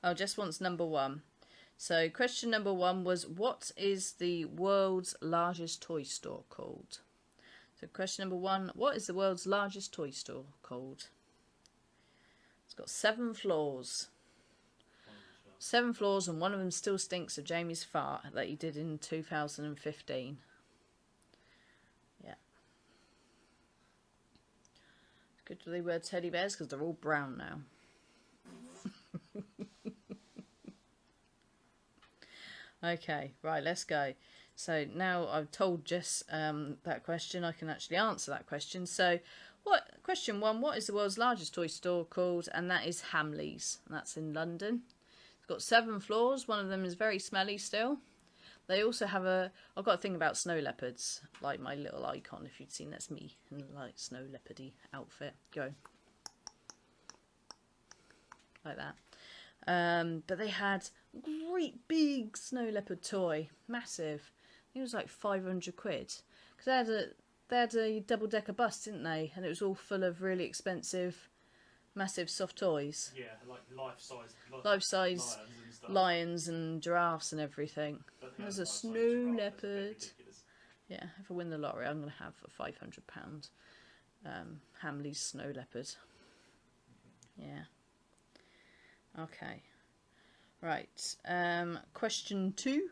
Oh, just wants number 1. So question number 1 was, what is the world's largest toy store called? So question number 1, what is the world's largest toy store called? It's got 7 floors. 7 floors, and one of them still stinks of Jamie's fart that he did in 2015. Yeah. Good for the word teddy bears because they're all brown now. Okay, right, let's go. So now I've told Jess that question, I can actually answer that question. So, question 1, what is the world's largest toy store called? And that is Hamleys, and that's in London. It's got 7 floors, one of them is very smelly still. They also have I've got a thing about snow leopards, like my little icon, if you'd seen, that's me in a like snow leopardy outfit. Go. Like that. But they had great big snow leopard toy, massive. I think it was like 500 quid. Because they had they had a double-decker bus, didn't they? And it was all full of really expensive, massive soft toys. Yeah, like life-size Life-size lions and stuff. lions and giraffes and everything. But There's a life-size snow giraffe, that's a bit leopard. ridiculous. Yeah, if I win the lottery, I'm going to have a £500 Hamley's snow leopard. Yeah. Okay. Right. Question 2.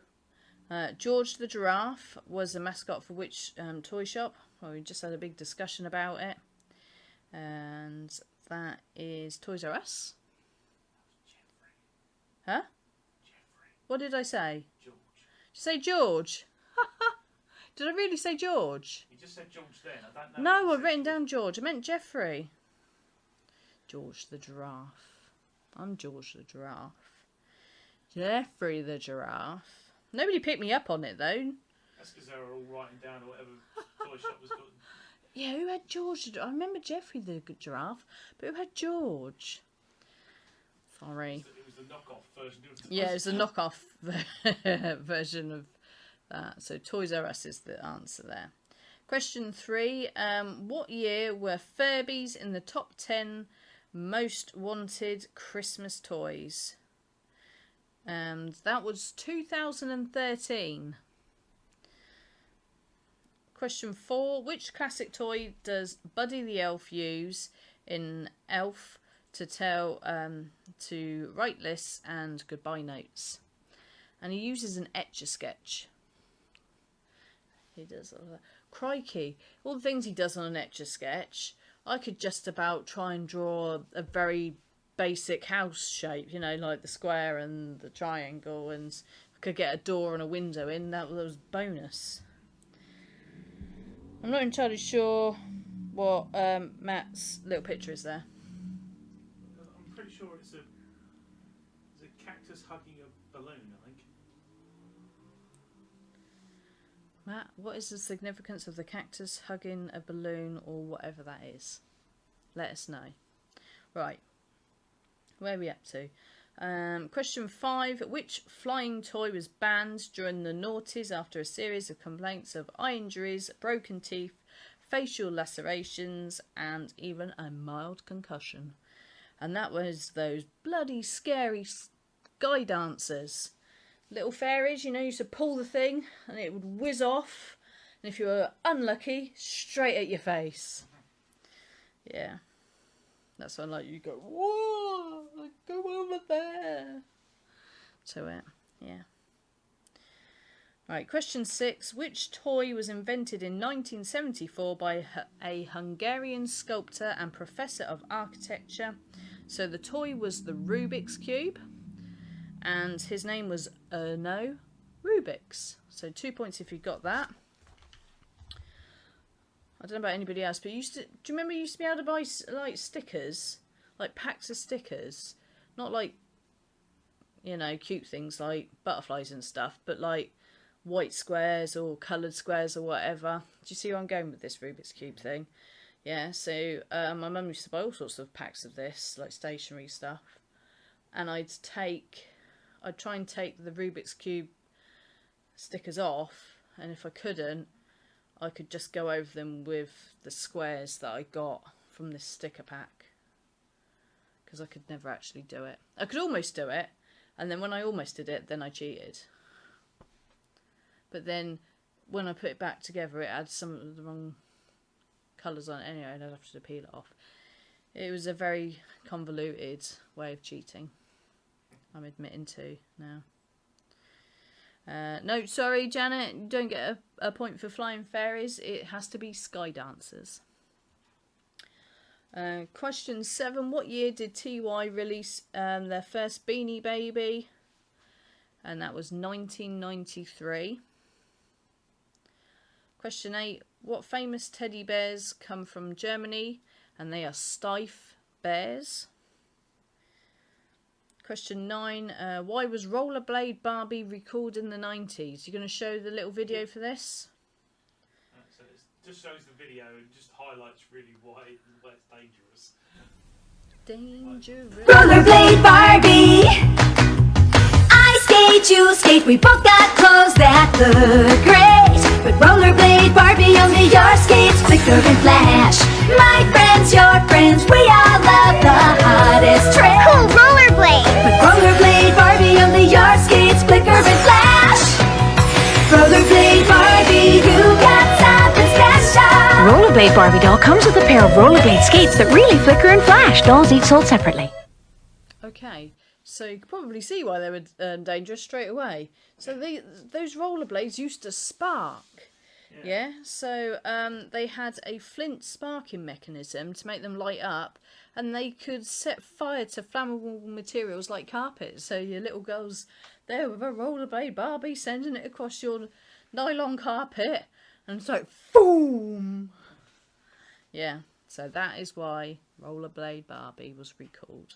George the Giraffe was a mascot for which toy shop? Well, we just had a big discussion about it. And that is Toys R Us. Huh? What did I say? George. Did you say George? Did I really say George? You just said George then. I don't know. No, I've written down George. I meant Jeffrey. George the Giraffe. I'm George the Giraffe. Jeffrey the Giraffe. Nobody picked me up on it, though. That's because they were all writing down whatever toy shop was called. Yeah, who had George? I remember Jeffrey the Giraffe, but who had George? Sorry. It was the knockoff version of Yeah, it was a knockoff version of that. So Toys R Us is the answer there. Question 3. What year were Furbies in the top 10 most wanted Christmas toys? And that was 2013. Question 4. Which classic toy does Buddy the Elf use in Elf to tell to write lists and goodbye notes? And he uses an Etch-a-Sketch. He does all that. Crikey, all the things he does on an Etch-a-Sketch, I could just about try and draw a very basic house shape, you know, like the square and the triangle, and I could get a door and a window in, that was bonus. I'm not entirely sure what Matt's little picture is there. I'm pretty sure it's a cactus hugging a balloon, I think. Matt, what is the significance of the cactus hugging a balloon or whatever that is? Let us know. Right. Where are we up to? Question 5. Which flying toy was banned during the noughties after a series of complaints of eye injuries, broken teeth, facial lacerations, and even a mild concussion? And that was those bloody scary sky dancers. Little fairies, you know, used to pull the thing and it would whiz off. And if you were unlucky, straight at your face. Yeah. That's when, like, you go, whoa, go over there. So, yeah. Right, question 6. Which toy was invented in 1974 by a Hungarian sculptor and professor of architecture? So the toy was the Rubik's Cube. And his name was Erno Rubix. So 2 points if you got that. I don't know about anybody else, but do you remember you used to be able to buy like stickers, like packs of stickers, not like, you know, cute things like butterflies and stuff, but like white squares or coloured squares or whatever. Do you see where I'm going with this Rubik's Cube thing? Yeah, so my mum used to buy all sorts of packs of this, like stationery stuff, and I'd try and take the Rubik's Cube stickers off, and if I couldn't, I could just go over them with the squares that I got from this sticker pack. Because I could never actually do it. I could almost do it, and then when I almost did it, then I cheated. But then, when I put it back together, it had some of the wrong colours on it anyway, and I'd have to peel it off. It was a very convoluted way of cheating. I'm admitting to now. No, sorry, Janet, you don't get a point for flying fairies. It has to be sky dancers. Question 7. What year did TY release their first Beanie Baby? And that was 1993. Question 8. What famous teddy bears come from Germany? And they are Steiff bears. Question 9. Why was Rollerblade Barbie recalled in the 90s? You're going to show the little video for this? So it just shows the video and just highlights really why it's dangerous. Dangerous. Rollerblade Barbie. I skate, you skate, we both got clothes that look great. With rollerblade Barbie, only your skates flicker and flash. My friends, your friends, we all love the hottest trend. Cool rollerblade. With rollerblade Barbie, only your skates flicker and flash. Rollerblade Barbie, you got something special. Rollerblade Barbie doll comes with a pair of rollerblade skates that really flicker and flash. Dolls each sold separately. Okay, so you can probably see why they were dangerous straight away. So those rollerblades used to spark. Yeah, so they had a flint sparking mechanism to make them light up, and they could set fire to flammable materials like carpet. So your little girl's there with a rollerblade Barbie sending it across your nylon carpet, and it's like, boom! Yeah, so that is why Rollerblade Barbie was recalled.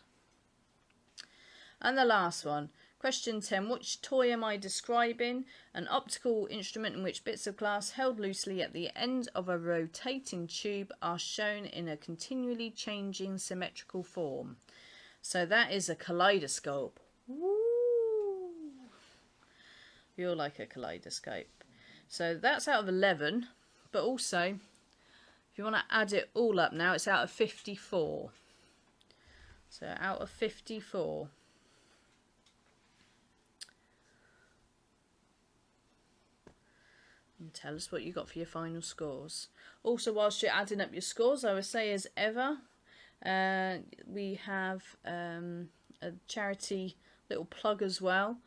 And the last one. Question 10. Which toy am I describing? An optical instrument in which bits of glass held loosely at the end of a rotating tube are shown in a continually changing symmetrical form. So that is a kaleidoscope. Woo! You're like a kaleidoscope. So that's out of 11. But also, if you want to add it all up now, it's out of 54. So out of 54. And tell us what you got for your final scores. Also, whilst you're adding up your scores, I would say as ever, we have a charity little plug as well.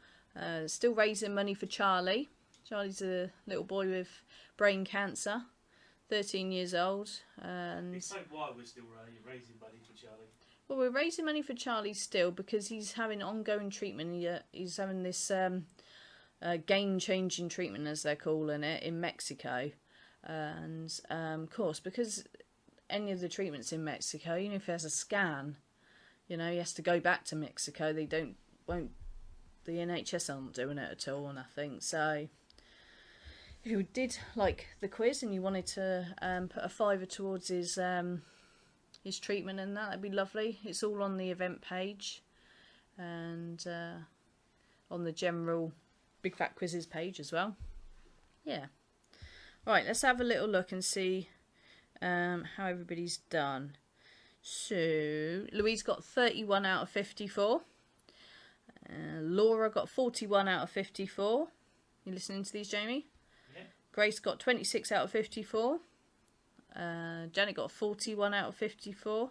Still raising money for Charlie. Charlie's a little boy with brain cancer, 13 years old. And explain why we're still raising money for Charlie. Well, we're raising money for Charlie still because he's having ongoing treatment. He's having this game-changing treatment, as they're calling it, in Mexico. And of course, because any of the treatments in Mexico, even if there's a scan, you know, he has to go back to Mexico. The NHS aren't doing it at all, and I think so. If you did like the quiz and you wanted to put a £5 towards his treatment and that'd be lovely. It's all on the event page and on the general Big Fat Quizzes page as well. Yeah. Right, let's have a little look and see how everybody's done. So, Louise got 31 out of 54. Laura got 41 out of 54. You listening to these, Jamie? Yeah. Grace got 26 out of 54. Janet got 41 out of 54.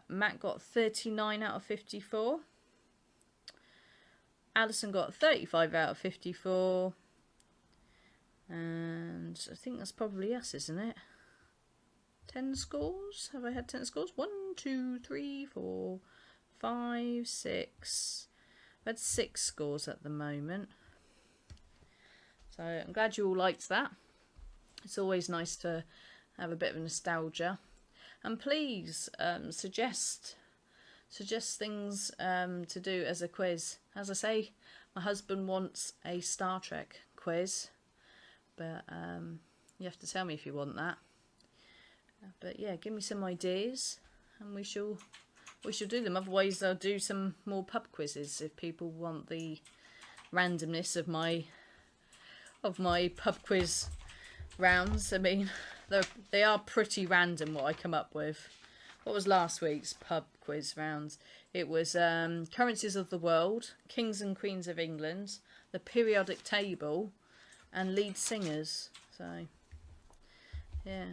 Matt got 39 out of 54. Alison got 35 out of 54. And I think that's probably us, isn't it? 10 scores? Have I had 10 scores? 1, 2, 3, 4, 5, 6. I've had 6 scores at the moment. So I'm glad you all liked that. It's always nice to have a bit of nostalgia. And please suggest things to do as a quiz. As I say, my husband wants a Star Trek quiz. But you have to tell me if you want that. But yeah, give me some ideas and we shall do them. Otherwise I'll do some more pub quizzes if people want the randomness of my pub quiz rounds. I mean, they are pretty random what I come up with. What was last week's pub quiz rounds? It was currencies of the world, kings and queens of England, the periodic table, and lead singers. So yeah.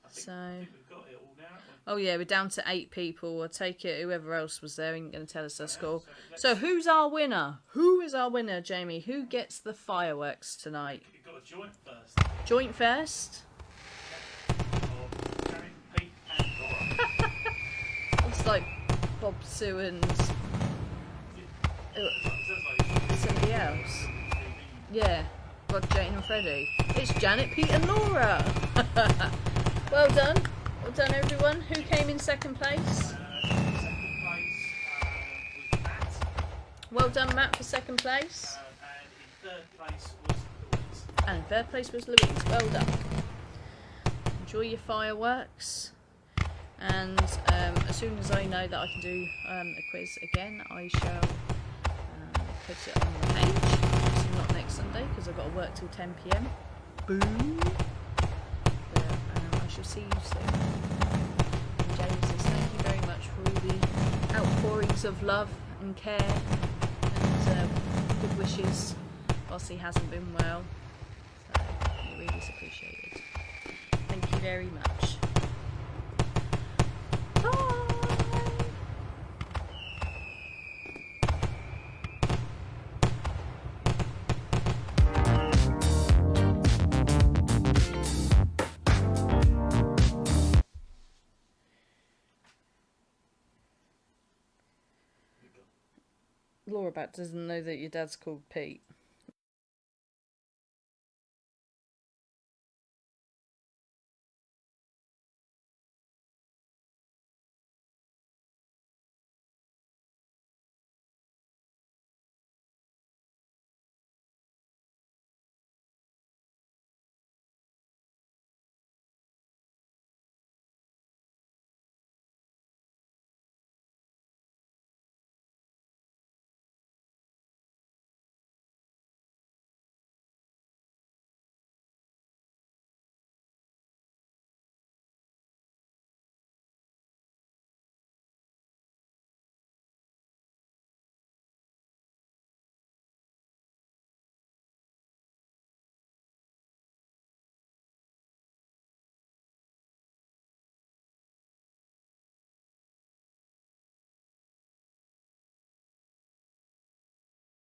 I think we've got it all now. Oh yeah, we're down to 8 people. I take it whoever else was there ain't going to tell us their score. So who's our winner? Who is our winner, Jamie? Who gets the fireworks tonight? You've got a joint first. Joint first? Or Janet, Pete and Laura. It's like Bob Sue and somebody else. Yeah, Rod, Jane and Freddie. It's Janet, Pete and Laura. Well done. Well done, everyone. Who came in second place? Second place was Matt. Well done, Matt, for second place. And in third place was Louise. And in third place was Louise. Well done. Enjoy your fireworks. And as soon as I know that I can do a quiz again, I shall put it on the page. not next Sunday because I've got to work till 10 p.m. Boom. But I shall see you soon. And James says thank you very much for all the outpourings of love and care and good wishes whilst he hasn't been well. So it really is appreciated. Thank you very much. Bye. Laura Bat doesn't know that your dad's called Pete.